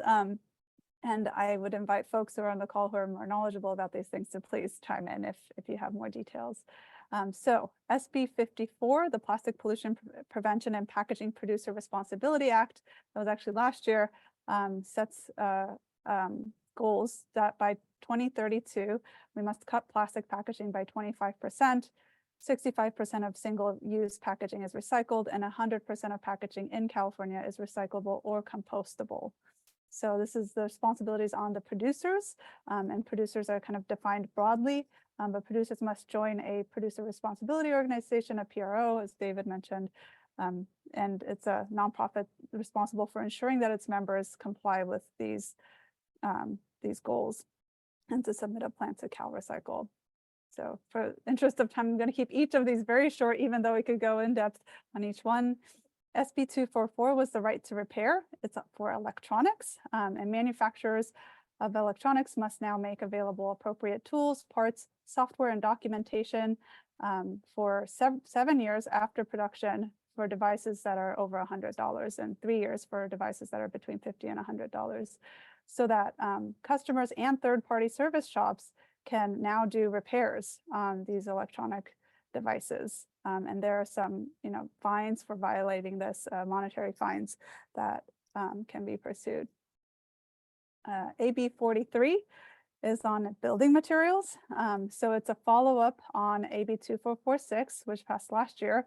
And I would invite folks who are on the call who are more knowledgeable about these things to please chime in if you have more details. So SB 54, the Plastic Pollution Prevention and Packaging Producer Responsibility Act, that was actually last year, sets goals that by 2032, we must cut plastic packaging by 25%, 65% of single-use packaging is recycled, and 100% of packaging in California is recyclable or compostable. So this is the responsibilities on the producers, and producers are kind of defined broadly, but producers must join a producer responsibility organization, a PRO, as David mentioned, and it's a nonprofit responsible for ensuring that its members comply with these goals and to submit a plan to CalRecycle. So for interest of time, I'm going to keep each of these very short, even though we could go in depth on each one. SB 244 was the right to repair. It's up for electronics, and manufacturers of electronics must now make available appropriate tools, parts, software, and documentation for 7 years after production for devices that are over $100 and 3 years for devices that are between $50 and $100, so that customers and third-party service shops can now do repairs on these electronic devices. And there are some, fines for violating this, monetary fines that can be pursued. AB 43 is on building materials. So it's a follow-up on AB 2446, which passed last year,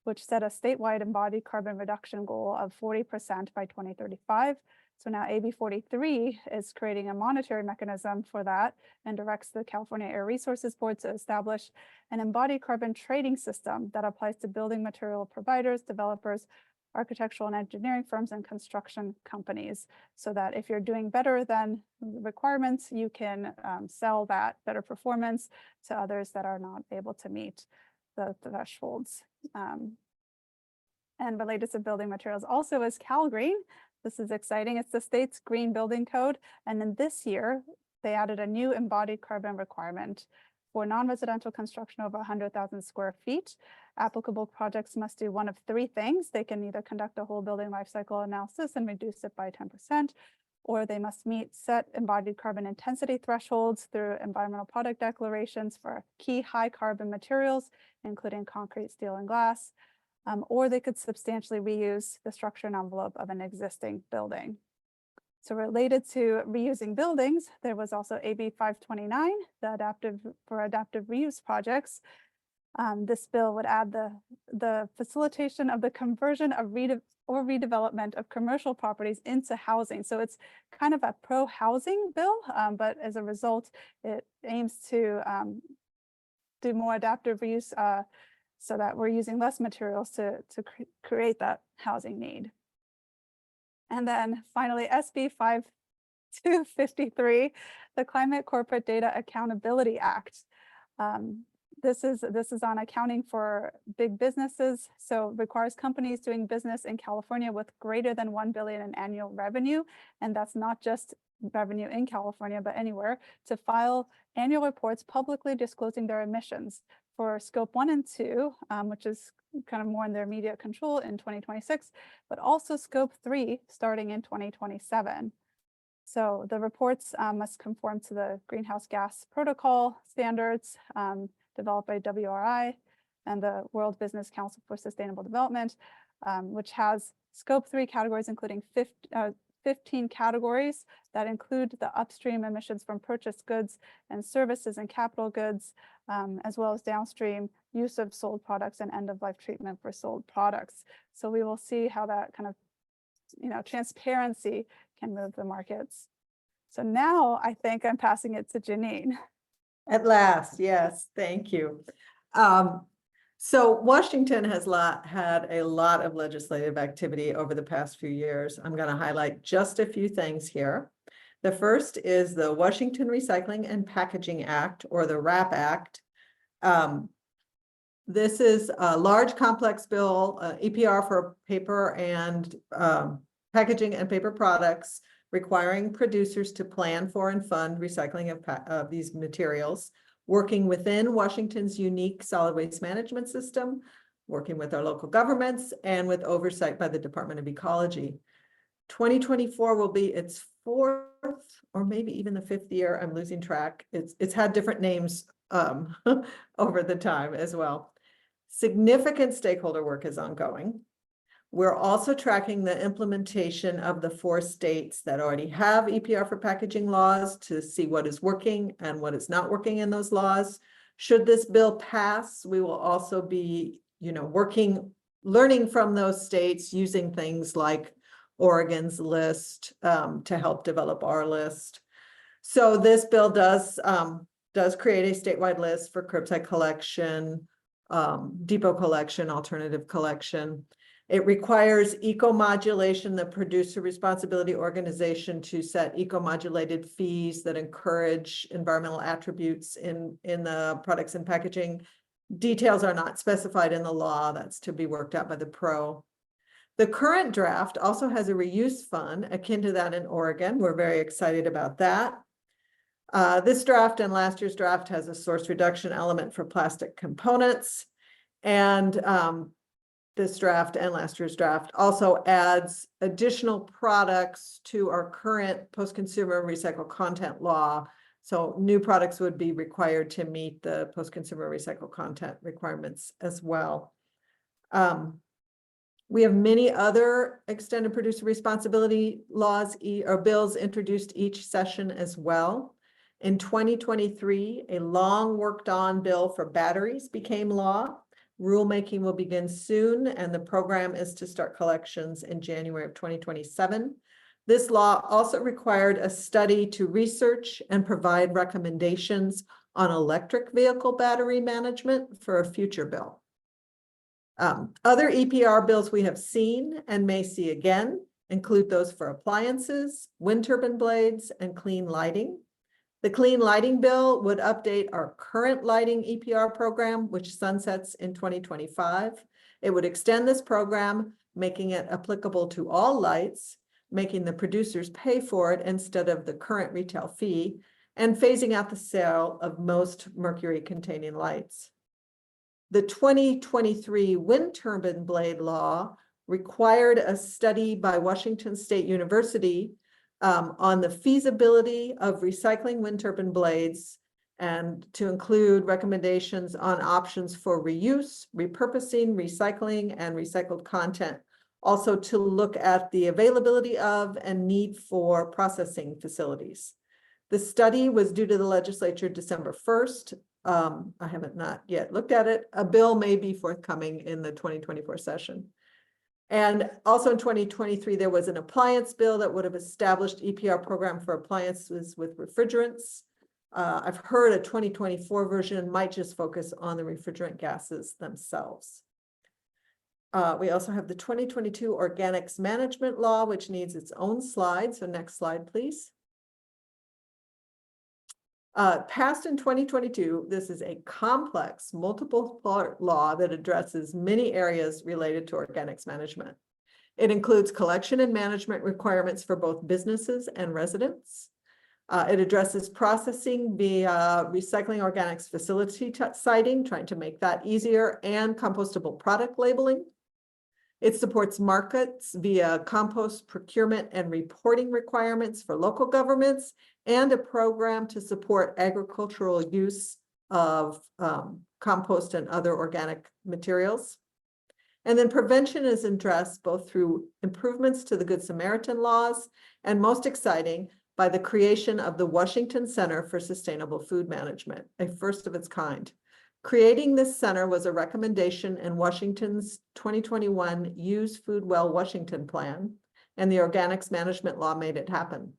which set a statewide embodied carbon reduction goal of 40% by 2035. So now AB 43 is creating a monetary mechanism for that and directs the California Air Resources Board to establish an embodied carbon trading system that applies to building material providers, developers, architectural and engineering firms, and construction companies, so that if you're doing better than requirements, you can sell that better performance to others that are not able to meet the thresholds. And related to building materials also is CalGreen. This is exciting. It's the state's green building code. And then this year, they added a new embodied carbon requirement for non-residential construction over 100,000 square feet. Applicable projects must do one of 3 things. They can either conduct a whole building life cycle analysis and reduce it by 10%, or they must meet set embodied carbon intensity thresholds through environmental product declarations for key high carbon materials, including concrete, steel, and glass. Or they could substantially reuse the structure and envelope of an existing building. So related to reusing buildings, there was also AB 529, for adaptive reuse projects. This bill would add the facilitation of the conversion of redevelopment of commercial properties into housing. So it's kind of a pro-housing bill, but as a result, it aims to do more adaptive reuse so that we're using less materials to create that housing need. And then finally, SB 253, the Climate Corporate Data Accountability Act. This is on accounting for big businesses. So requires companies doing business in California with greater than 1 billion in annual revenue. And that's not just revenue in California, but anywhere, to file annual reports publicly disclosing their emissions for scope 1 and 2, which is kind of more in their immediate control in 2026, but also scope 3 starting in 2027. So the reports must conform to the greenhouse gas protocol standards developed by WRI and the World Business Council for Sustainable Development, which has scope 3 categories, including 15 categories that include the upstream emissions from purchased goods and services and capital goods, as well as downstream use of sold products and end-of-life treatment for sold products. So we will see how that kind of, transparency can move the markets. So now I think I'm passing it to Janine. At last, yes, thank you. So Washington has had a lot of legislative activity over the past few years. I'm going to highlight just a few things here. The first is the Washington Recycling and Packaging Act, or the WRAP Act. This is a large complex bill, EPR for paper and packaging and paper products, requiring producers to plan for and fund recycling of these materials, working within Washington's unique solid waste management system, working with our local governments, and with oversight by the Department of Ecology. 2024 will be its 4th or maybe even the 5th year. I'm losing track. It's had different names over the time as well. Significant stakeholder work is ongoing. We're also tracking the implementation of the 4 states that already have EPR for packaging laws to see what is working and what is not working in those laws. Should this bill pass, we will also be, learning from those states, using things like Oregon's list to help develop our list. So this bill does create a statewide list for curbside collection, depot collection, alternative collection. It requires eco-modulation, the producer responsibility organization, to set eco-modulated fees that encourage environmental attributes in the products and packaging. Details are not specified in the law. That's to be worked out by the pro. The current draft also has a reuse fund akin to that in Oregon. We're very excited about that. This draft and last year's draft has a source reduction element for plastic components. And this draft and last year's draft also adds additional products to our current post-consumer recycled content law. So new products would be required to meet the post-consumer recycled content requirements as well. We have many other extended producer responsibility laws or bills introduced each session as well. In 2023, a long worked on bill for batteries became law. Rulemaking will begin soon, and the program is to start collections in January of 2027. This law also required a study to research and provide recommendations on electric vehicle battery management for a future bill. Other EPR bills we have seen and may see again include those for appliances, wind turbine blades, and clean lighting. The Clean Lighting Bill would update our current lighting EPR program, which sunsets in 2025. It would extend this program, making it applicable to all lights, making the producers pay for it instead of the current retail fee, and phasing out the sale of most mercury-containing lights. The 2023 wind turbine blade law required a study by Washington State University on the feasibility of recycling wind turbine blades, and to include recommendations on options for reuse, repurposing, recycling, and recycled content. Also to look at the availability of and need for processing facilities. The study was due to the legislature December 1st. I haven't not yet looked at it. A bill may be forthcoming in the 2024 session. And also in 2023, there was an appliance bill that would have established EPR program for appliances with refrigerants. I've heard a 2024 version might just focus on the refrigerant gases themselves. We also have the 2022 Organics Management Law, which needs its own slide. So next slide, please. Passed in 2022, this is a complex, multiple part law that addresses many areas related to organics management. It includes collection and management requirements for both businesses and residents. It addresses processing via recycling organics facility siting, trying to make that easier, and compostable product labeling. It supports markets via compost procurement and reporting requirements for local governments, and a program to support agricultural use of compost and other organic materials. And then prevention is addressed both through improvements to the Good Samaritan laws, and most exciting, by the creation of the Washington Center for Sustainable Food Management, a first of its kind. Creating this center was a recommendation in Washington's 2021 Use Food Well Washington Plan, and the Organics Management Law made it happen.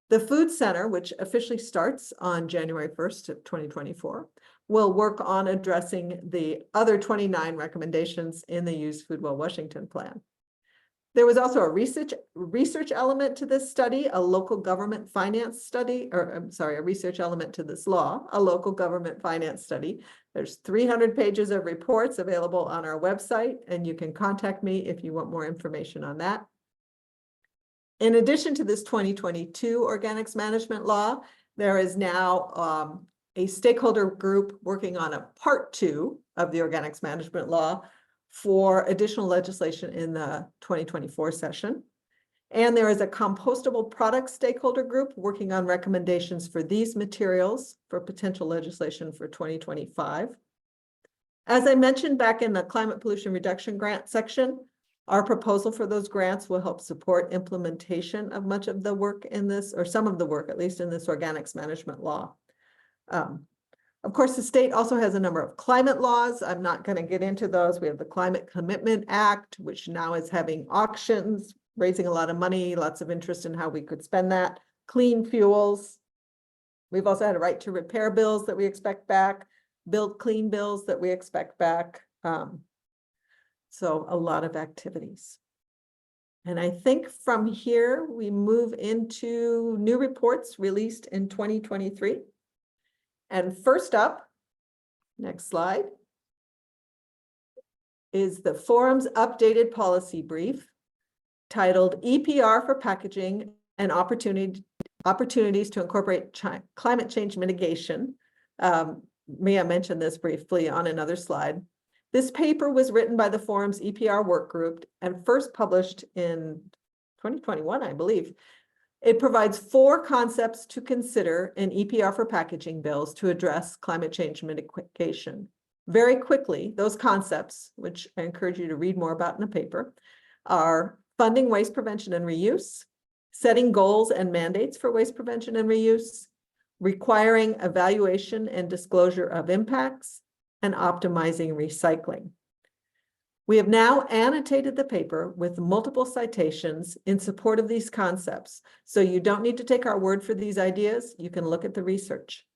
The Food Center, which officially starts on January 1st of 2024, will work on addressing the other 29 recommendations in the Use Food Well Washington Plan. There was also a research element to this study, a local government finance study, or I'm sorry, a research element to this law, a local government finance study. There's 300 pages of reports available on our website, and you can contact me if you want more information on that. In addition to this 2022 organics management law, there is now a stakeholder group working on a part 2 of the organics management law for additional legislation in the 2024 session. And there is a compostable product stakeholder group working on recommendations for these materials for potential legislation for 2025. As I mentioned back in the climate pollution reduction grant section, our proposal for those grants will help support implementation of much of the work in this, or some of the work, at least in this organics management law. Of course, the state also has a number of climate laws. I'm not going to get into those. We have the Climate Commitment Act, which now is having auctions, raising a lot of money, lots of interest in how we could spend that. Clean fuels. We've also had a right to repair bills that we expect back, build clean bills that we expect back. So a lot of activities. And I think from here, we move into new reports released in 2023. And first up, next slide, is the forum's updated policy brief titled EPR for Packaging and Opportunities to Incorporate Climate Change Mitigation. May I mention this briefly on another slide? This paper was written by the forum's EPR work group and first published in 2021, I believe. It provides 4 concepts to consider in EPR for packaging bills to address climate change mitigation. Very quickly, those concepts, which I encourage you to read more about in the paper, are funding waste prevention and reuse, setting goals and mandates for waste prevention and reuse, requiring evaluation and disclosure of impacts, and optimizing recycling. We have now annotated the paper with multiple citations in support of these concepts, so you don't need to take our word for these ideas. You can look at the research.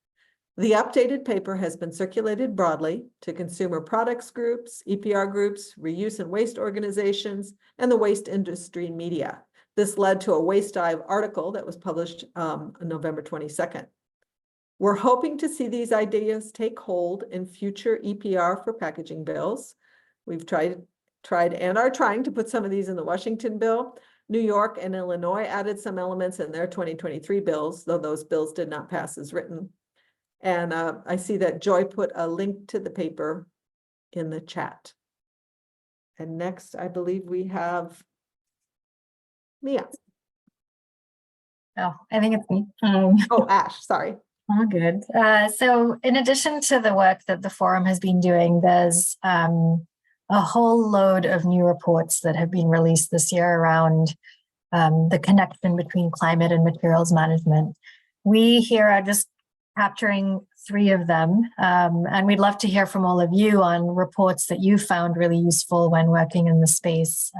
The updated paper has been circulated broadly to consumer products groups, EPR groups, reuse and waste organizations, and the waste industry media. This led to a Waste Dive article that was published on November 22nd. We're hoping to see these ideas take hold in future EPR for packaging bills. We've tried and are trying to put some of these in the Washington bill. New York and Illinois added some elements in their 2023 bills, though those bills did not pass as written. And I see that Joy put a link to the paper in the chat. And next, I believe we have Mia. Oh, I think it's me. Oh, Ash, sorry. All good. So in addition to the work that the forum has been doing, there's a whole load of new reports that have been released this year around the connection between climate and materials management. We here are just capturing 3 of them, and we'd love to hear from all of you on reports that you found really useful when working in the space,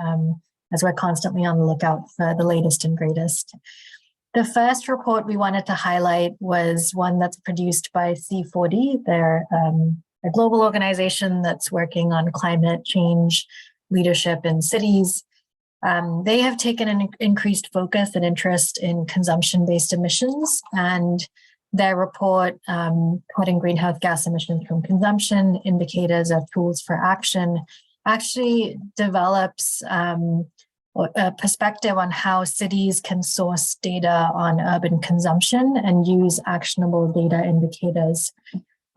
as we're constantly on the lookout for the latest and greatest. The first report we wanted to highlight was one that's produced by C40. They're a global organization that's working on climate change leadership in cities. They have taken an increased focus and interest in consumption-based emissions, and their report, Cutting Greenhouse Gas Emissions from Consumption, Indicators of Tools for Action, actually develops a perspective on how cities can source data on urban consumption and use actionable data indicators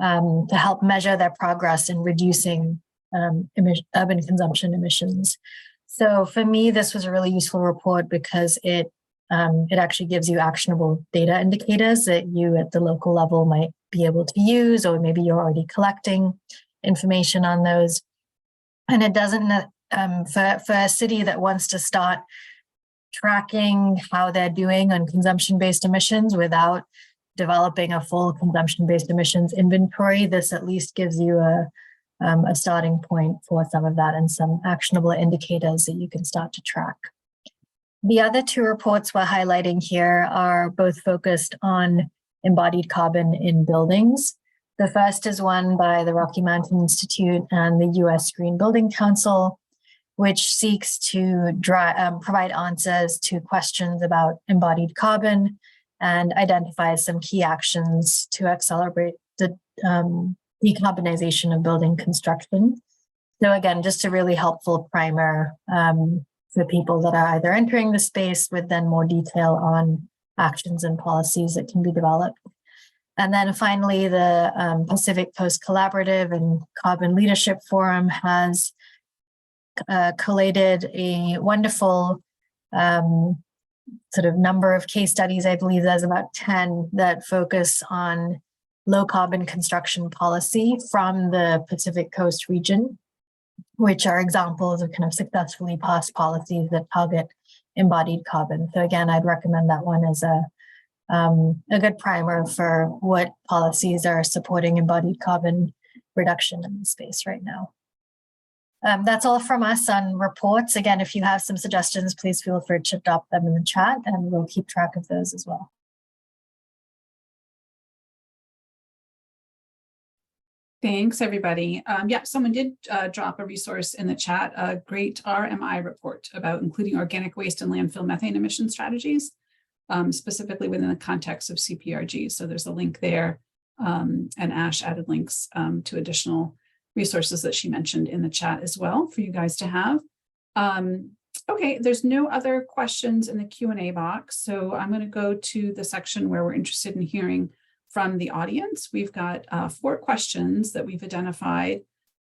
to help measure their progress in reducing urban consumption emissions. So for me, this was a really useful report because it actually gives you actionable data indicators that you at the local level might be able to use, or maybe you're already collecting information on those. And it doesn't, for a city that wants to start tracking how they're doing on consumption-based emissions without developing a full consumption-based emissions inventory, this at least gives you a starting point for some of that and some actionable indicators that you can start to track. The other two reports we're highlighting here are both focused on embodied carbon in buildings. The first is one by the Rocky Mountain Institute and the US Green Building Council, which seeks to provide answers to questions about embodied carbon and identifies some key actions to accelerate the decarbonization of building construction. So again, just a really helpful primer for people that are either entering the space with then more detail on actions and policies that can be developed. And then finally, the Pacific Coast Collaborative and Carbon Leadership Forum has collated a wonderful sort of number of case studies. I believe there's about 10 that focus on low carbon construction policy from the Pacific Coast region, which are examples of kind of successfully passed policies that target embodied carbon. So again, I'd recommend that one as a good primer for what policies are supporting embodied carbon reduction in the space right now. That's all from us on reports. Again, if you have some suggestions, please feel free to drop them in the chat and we'll keep track of those as well. Thanks, everybody. Yeah, someone did drop a resource in the chat, a great RMI report about including organic waste and landfill methane emission strategies, specifically within the context of CPRGs. So there's a link there, and Ash added links to additional resources that she mentioned in the chat as well for you guys to have. Okay, there's no other questions in the Q&A box. So I'm going to go to the section where we're interested in hearing from the audience. We've got 4 questions that we've identified,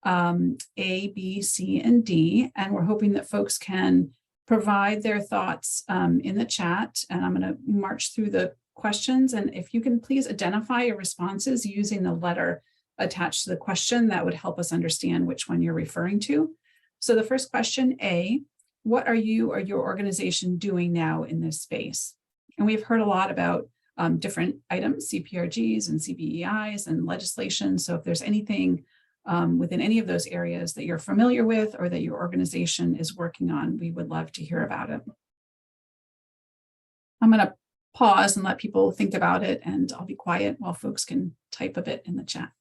A, B, C, and D, and we're hoping that folks can provide their thoughts in the chat. And I'm going to march through the questions. And if you can please identify your responses using the letter attached to the question, that would help us understand which one you're referring to. So the first question, A, what are you or your organization doing now in this space? And we've heard a lot about different items, CPRGs and CBEIs and legislation. So if there's anything within any of those areas that you're familiar with or that your organization is working on, we would love to hear about it. I'm going to pause and let people think about it, and I'll be quiet while folks can type a bit in the chat.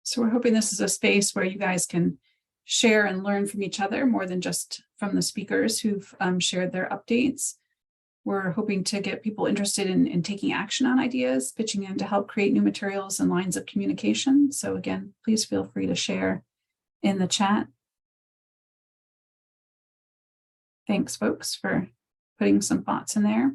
So we're hoping this is a space where you guys can share and learn from each other more than just from the speakers who've shared their updates. We're hoping to get people interested in taking action on ideas, pitching in to help create new materials and lines of communication. So again, please feel free to share in the chat. Thanks, folks, for putting some thoughts in there.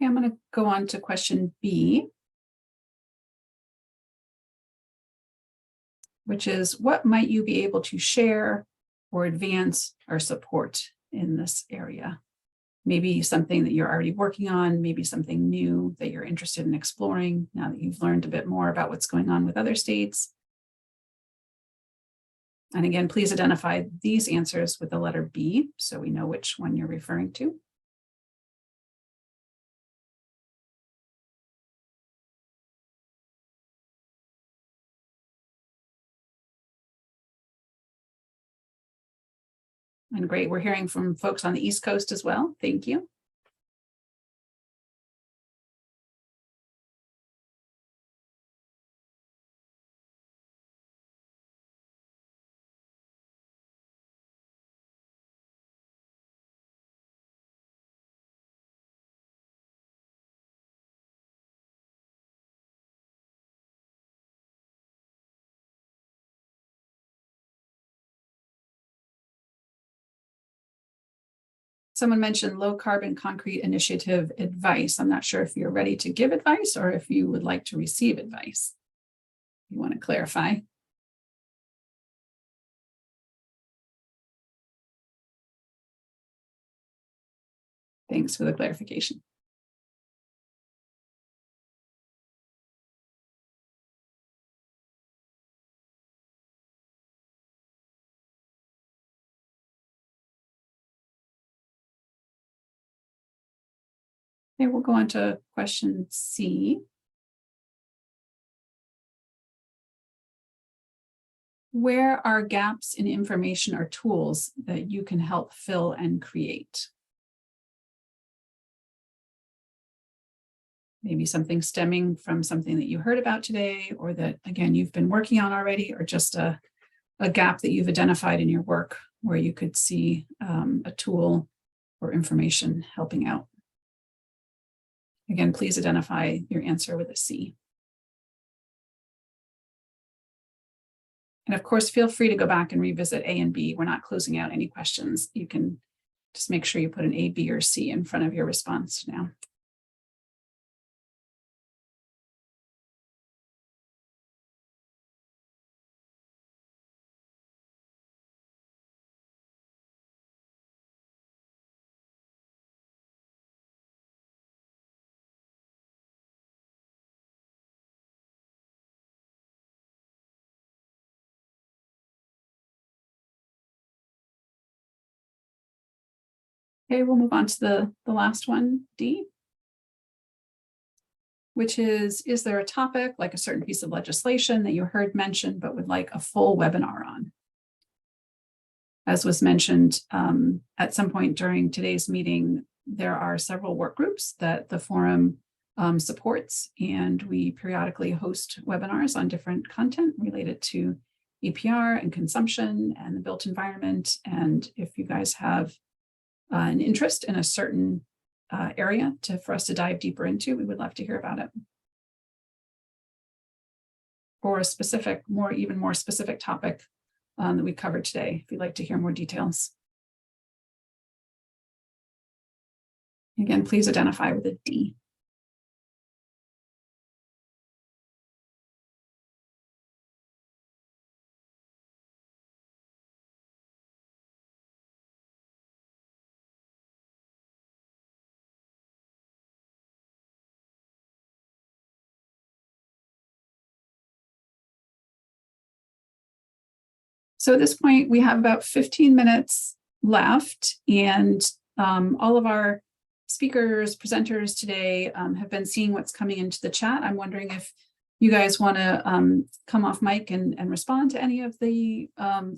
I'm going to go on to question B, which is, what might you be able to share or advance or support in this area? maybe something that you're already working on, maybe something new that you're interested in exploring now that you've learned a bit more about what's going on with other states. And again, please identify these answers with the letter B so we know which one you're referring to. And great, we're hearing from folks on the East Coast as well. Thank you. Someone mentioned low carbon concrete initiative advice. I'm not sure if you're ready to give advice or if you would like to receive advice. You want to clarify? Thanks for the clarification. Okay, we'll go on to question C. Where are gaps in information or tools that you can help fill and create? Maybe something stemming from something that you heard about today, or that, again, you've been working on already, or just a gap that you've identified in your work where you could see a tool or information helping out. Again, please identify your answer with a C. And of course, feel free to go back and revisit A and B. We're not closing out any questions. You can just make sure you put an A, B, or C in front of your response now. Okay, we'll move on to the last one, D, which is there a topic like a certain piece of legislation that you heard mentioned but would like a full webinar on? As was mentioned at some point during today's meeting, there are several work groups that the forum supports, and we periodically host webinars on different content related to EPR and consumption and the built environment. And if you guys have an interest in a certain area for us to dive deeper into, we would love to hear about it. Or a specific, even more specific topic that we covered today, if you'd like to hear more details. Again, please identify with a D. So at this point, we have about 15 minutes left, and all of our speakers, presenters today have been seeing what's coming into the chat. I'm wondering if you guys want to come off mic and respond to any of the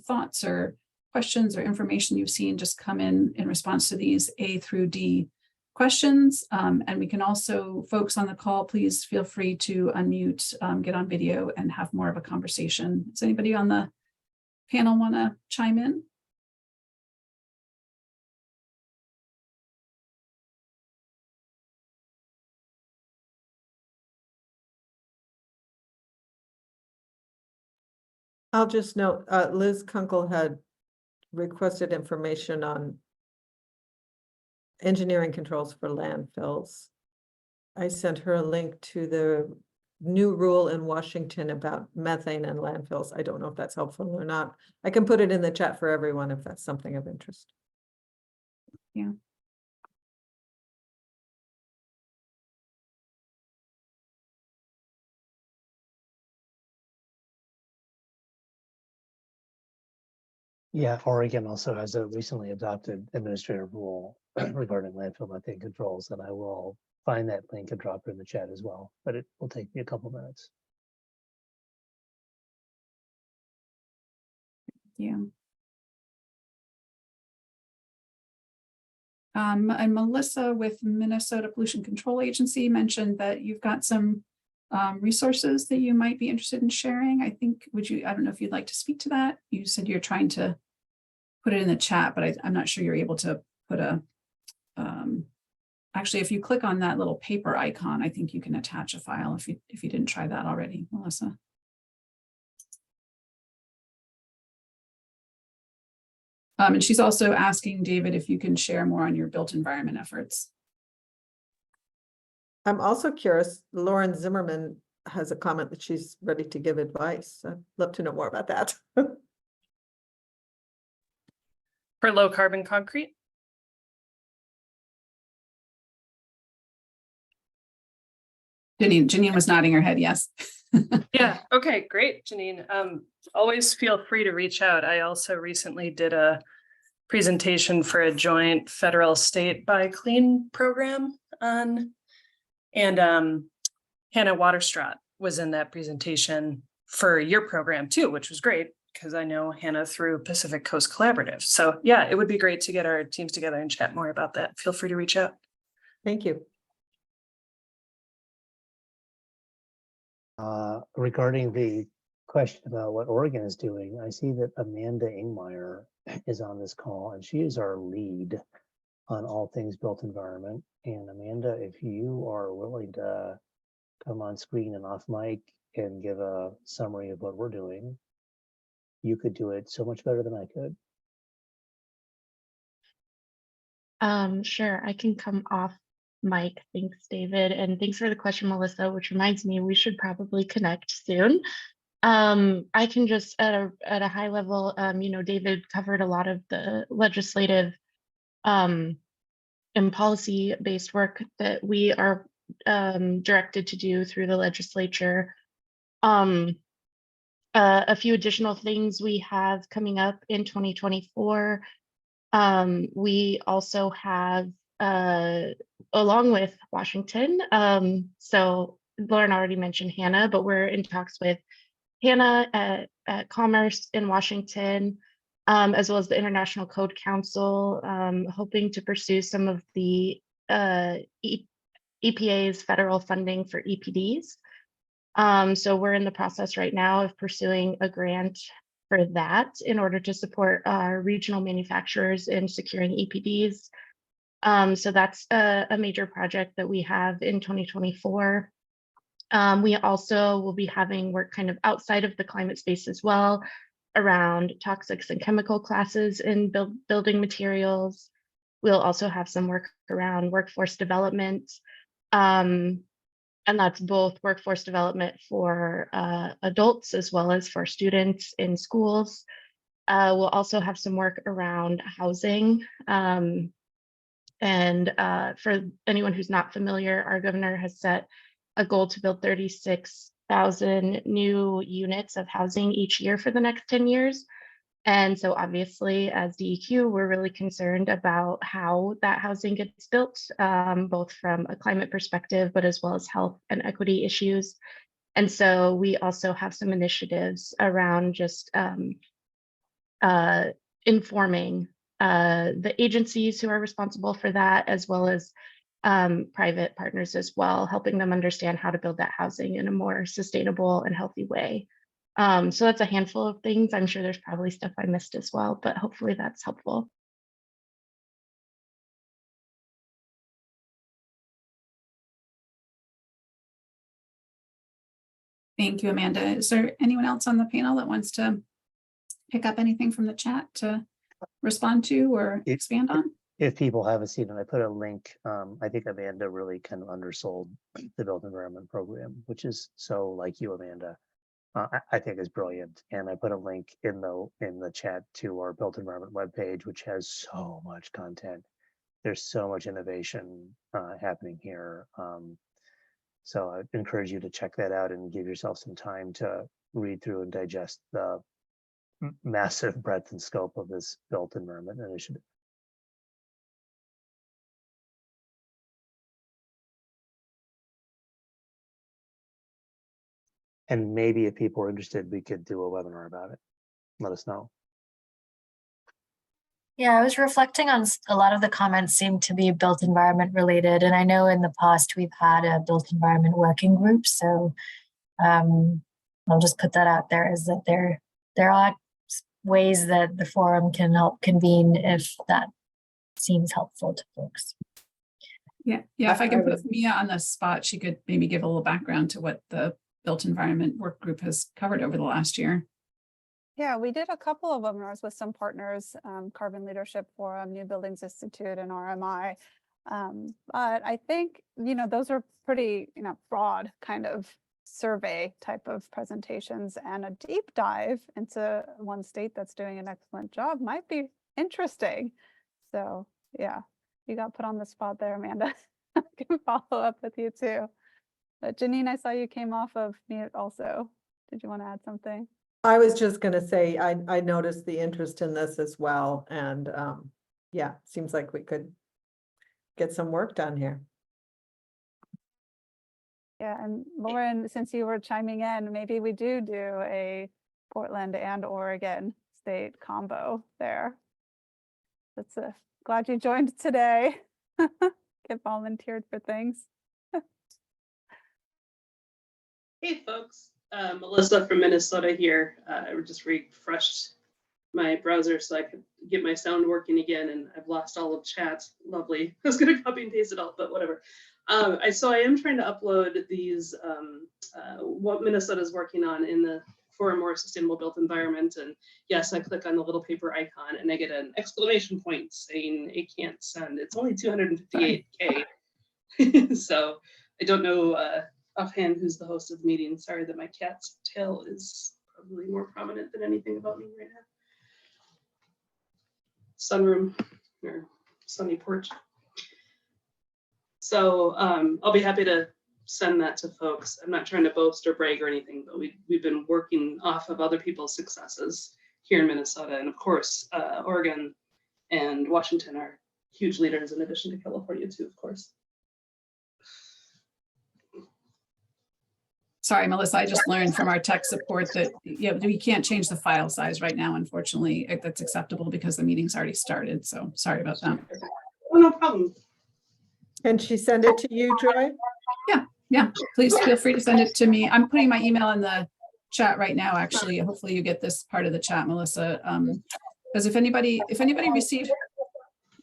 thoughts or questions or information you've seen just come in response to these A through D questions. And we can also, folks on the call, please feel free to unmute, get on video, and have more of a conversation. Does anybody on the panel want to chime in? I'll just note, Liz Kunkel had requested information on engineering controls for landfills. I sent her a link to the new rule in Washington about methane and landfills. I don't know if that's helpful or not. I can put it in the chat for everyone if that's something of interest. Yeah. Yeah, Oregon also has a recently adopted administrative rule regarding landfill methane controls, and I will find that link and drop it in the chat as well, but it will take me a couple minutes. Yeah. And Melissa with Minnesota Pollution Control Agency mentioned that you've got some resources that you might be interested in sharing. I think, I don't know if you'd like to speak to that. You said you're trying to put it in the chat, but I'm not sure you're able to put a, actually, if you click on that little paper icon, I think you can attach a file if you didn't try that already, Melissa. And she's also asking, David, if you can share more on your built environment efforts. I'm also curious, Lauren Zimmerman has a comment that she's ready to give advice. I'd love to know more about that. For low carbon concrete? Janine was nodding her head, yes. Yeah, okay, great, Janine. Always feel free to reach out. I also recently did a presentation for a joint federal state Buy Clean program on, and Hannah Waterstraat was in that presentation for your program too, which was great because I know Hannah through Pacific Coast Collaborative. So yeah, it would be great to get our teams together and chat more about that. Feel free to reach out. Thank you. Regarding the question about what Oregon is doing, I see that Amanda Ingmeyer is on this call, and she is our lead on all things built environment. And Amanda, if you are willing to come on screen and off mic and give a summary of what we're doing, you could do it so much better than I could. Sure, I can come off mic. Thanks, David. And thanks for the question, Melissa, which reminds me we should probably connect soon. I can just at a high level, David covered a lot of the legislative and policy-based work that we are directed to do through the legislature. A few additional things we have coming up in 2024. We also have, along with Washington, so Lauren already mentioned Hannah, but we're in talks with Hannah at Commerce in Washington, as well as the International Code Council, hoping to pursue some of the EPA's federal funding for EPDs. So we're in the process right now of pursuing a grant for that in order to support our regional manufacturers in securing EPDs. So that's a major project that we have in 2024. We also will be having work kind of outside of the climate space as well, around toxics and chemical classes in building materials. We'll also have some work around workforce development. And that's both workforce development for adults as well as for students in schools. We'll also have some work around housing. And for anyone who's not familiar, our governor has set a goal to build 36,000 new units of housing each year for the next 10 years. And so obviously as DEQ, we're really concerned about how that housing gets built, both from a climate perspective, but as well as health and equity issues. And so we also have some initiatives around just informing the agencies who are responsible for that, as well as private partners as well, helping them understand how to build that housing in a more sustainable and healthy way. So that's a handful of things. I'm sure there's probably stuff I missed as well, but hopefully that's helpful. Thank you, Amanda. Is there anyone else on the panel that wants to pick up anything from the chat to respond to or expand on? If people haven't seen it, I put a link. I think Amanda really kind of undersold the built environment program, which is so like you, Amanda. I think is brilliant, and I put a link in the chat to our built environment webpage, which has so much content. There's so much innovation happening here. So I encourage you to check that out and give yourself some time to read through and digest the massive breadth and scope of this built environment initiative. And maybe if people are interested, we could do a webinar about it. Let us know. Yeah, I was reflecting on a lot of the comments seem to be built environment related. And I know in the past we've had a built environment working group. So I'll just put that out there, is that there are ways that the forum can help convene if that seems helpful to folks. Yeah, if I can put Mia on the spot, she could maybe give a little background to what the built environment work group has covered over the last year. Yeah, we did a couple of webinars with some partners, Carbon Leadership Forum, New Buildings Institute, and RMI. But I think, those are pretty, broad kind of survey type of presentations, and a deep dive into one state that's doing an excellent job might be interesting. So yeah, you got put on the spot there, Amanda. I can follow up with you too. But Janine, I saw you came off of mute also. Did you want to add something? I was just going to say, I noticed the interest in this as well. And yeah, seems like we could get some work done here. Yeah, and Lauren, since you were chiming in, maybe we do a Portland and Oregon state combo there. That's glad you joined today. Get volunteered for things. Hey folks, Melissa from Minnesota here. I just refreshed my browser so I could get my sound working again, and I've lost all of chat. Lovely. I was going to copy and paste it all, but whatever. So I am trying to upload these, what Minnesota is working on for a more sustainable built environment. And yes, I click on the little paper icon and I get an exclamation point saying it can't send. It's only 258K. So I don't know offhand who's the host of the meeting. Sorry that my cat's tail is probably more prominent than anything about me right now. Sunroom or sunny porch. So I'll be happy to send that to folks. I'm not trying to boast or brag or anything, but we've been working off of other people's successes here in Minnesota. And of course, Oregon and Washington are huge leaders, in addition to California too, of course. Sorry, Melissa, I just learned from our tech support that we can't change the file size right now, unfortunately. That's acceptable because the meeting's already started. So sorry about that. Oh, no problem. Can she send it to you, Joy? Yeah, please feel free to send it to me. I'm putting my email in the chat right now, actually. Hopefully you get this part of the chat, Melissa. Because if anybody received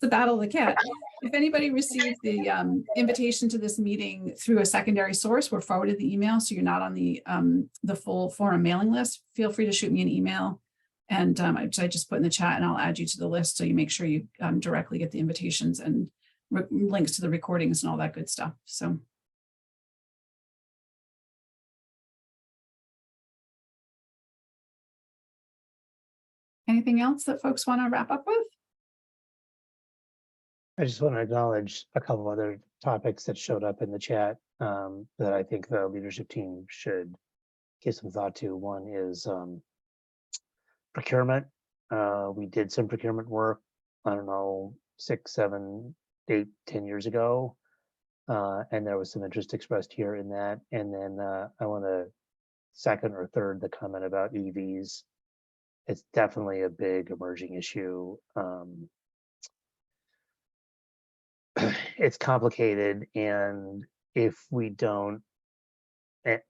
the battle of the cat, if anybody received the invitation to this meeting through a secondary source, we're forwarded the email, so you're not on the full forum mailing list, feel free to shoot me an email. And I just put in the chat and I'll add you to the list so you make sure you directly get the invitations and links to the recordings and all that good stuff. So. Anything else that folks want to wrap up with? I just want to acknowledge a couple other topics that showed up in the chat that I think the leadership team should give some thought to. One is procurement. We did some procurement work, I don't know, 6, 7, 8, 10 years ago. And there was some interest expressed here in that. And then I want to second or third the comment about EVs. It's definitely a big emerging issue. It's complicated, and if we don't, and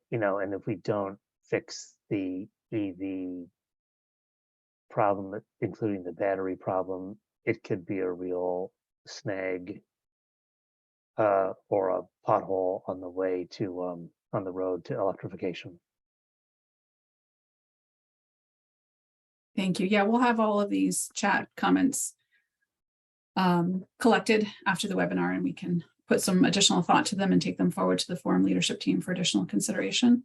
if we don't fix the EV problem, including the battery problem, it could be a real snag or a pothole on the way to on the road to electrification. Thank you. Yeah, we'll have all of these chat comments collected after the webinar, and we can put some additional thought to them and take them forward to the forum leadership team for additional consideration.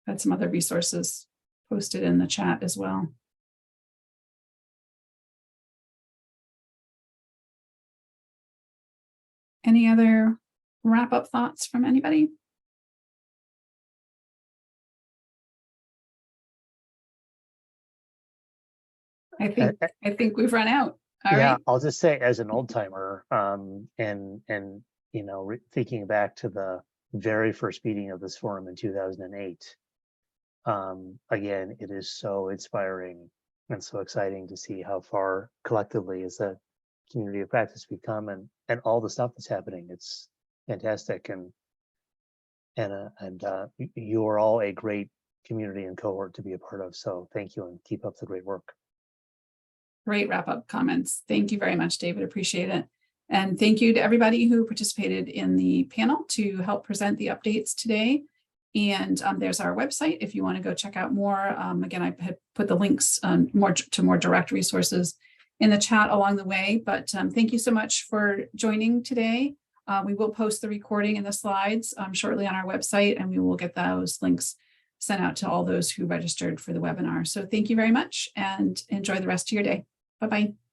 Had some other resources posted in the chat as well. Any other wrap-up thoughts from anybody? I think we've run out. All Yeah, right. I'll just say as an old timer, and you know, thinking back to the very first meeting of this forum in 2008. Again, it is so inspiring and so exciting to see how far collectively as a community of practice we've come, and all the stuff that's happening. It's fantastic, and you are all a great community and cohort to be a part of. So thank you and keep up the great work. Great wrap up comments. Thank you very much, David. Appreciate it. And thank you to everybody who participated in the panel to help present the updates today. And there's our website if you want to go check out more. Again, I had put the links more direct resources in the chat along the way. But thank you so much for joining today. We will post the recording and the slides shortly on our website, and we will get those links sent out to all those who registered for the webinar. So thank you very much and enjoy the rest of your day. Bye-bye.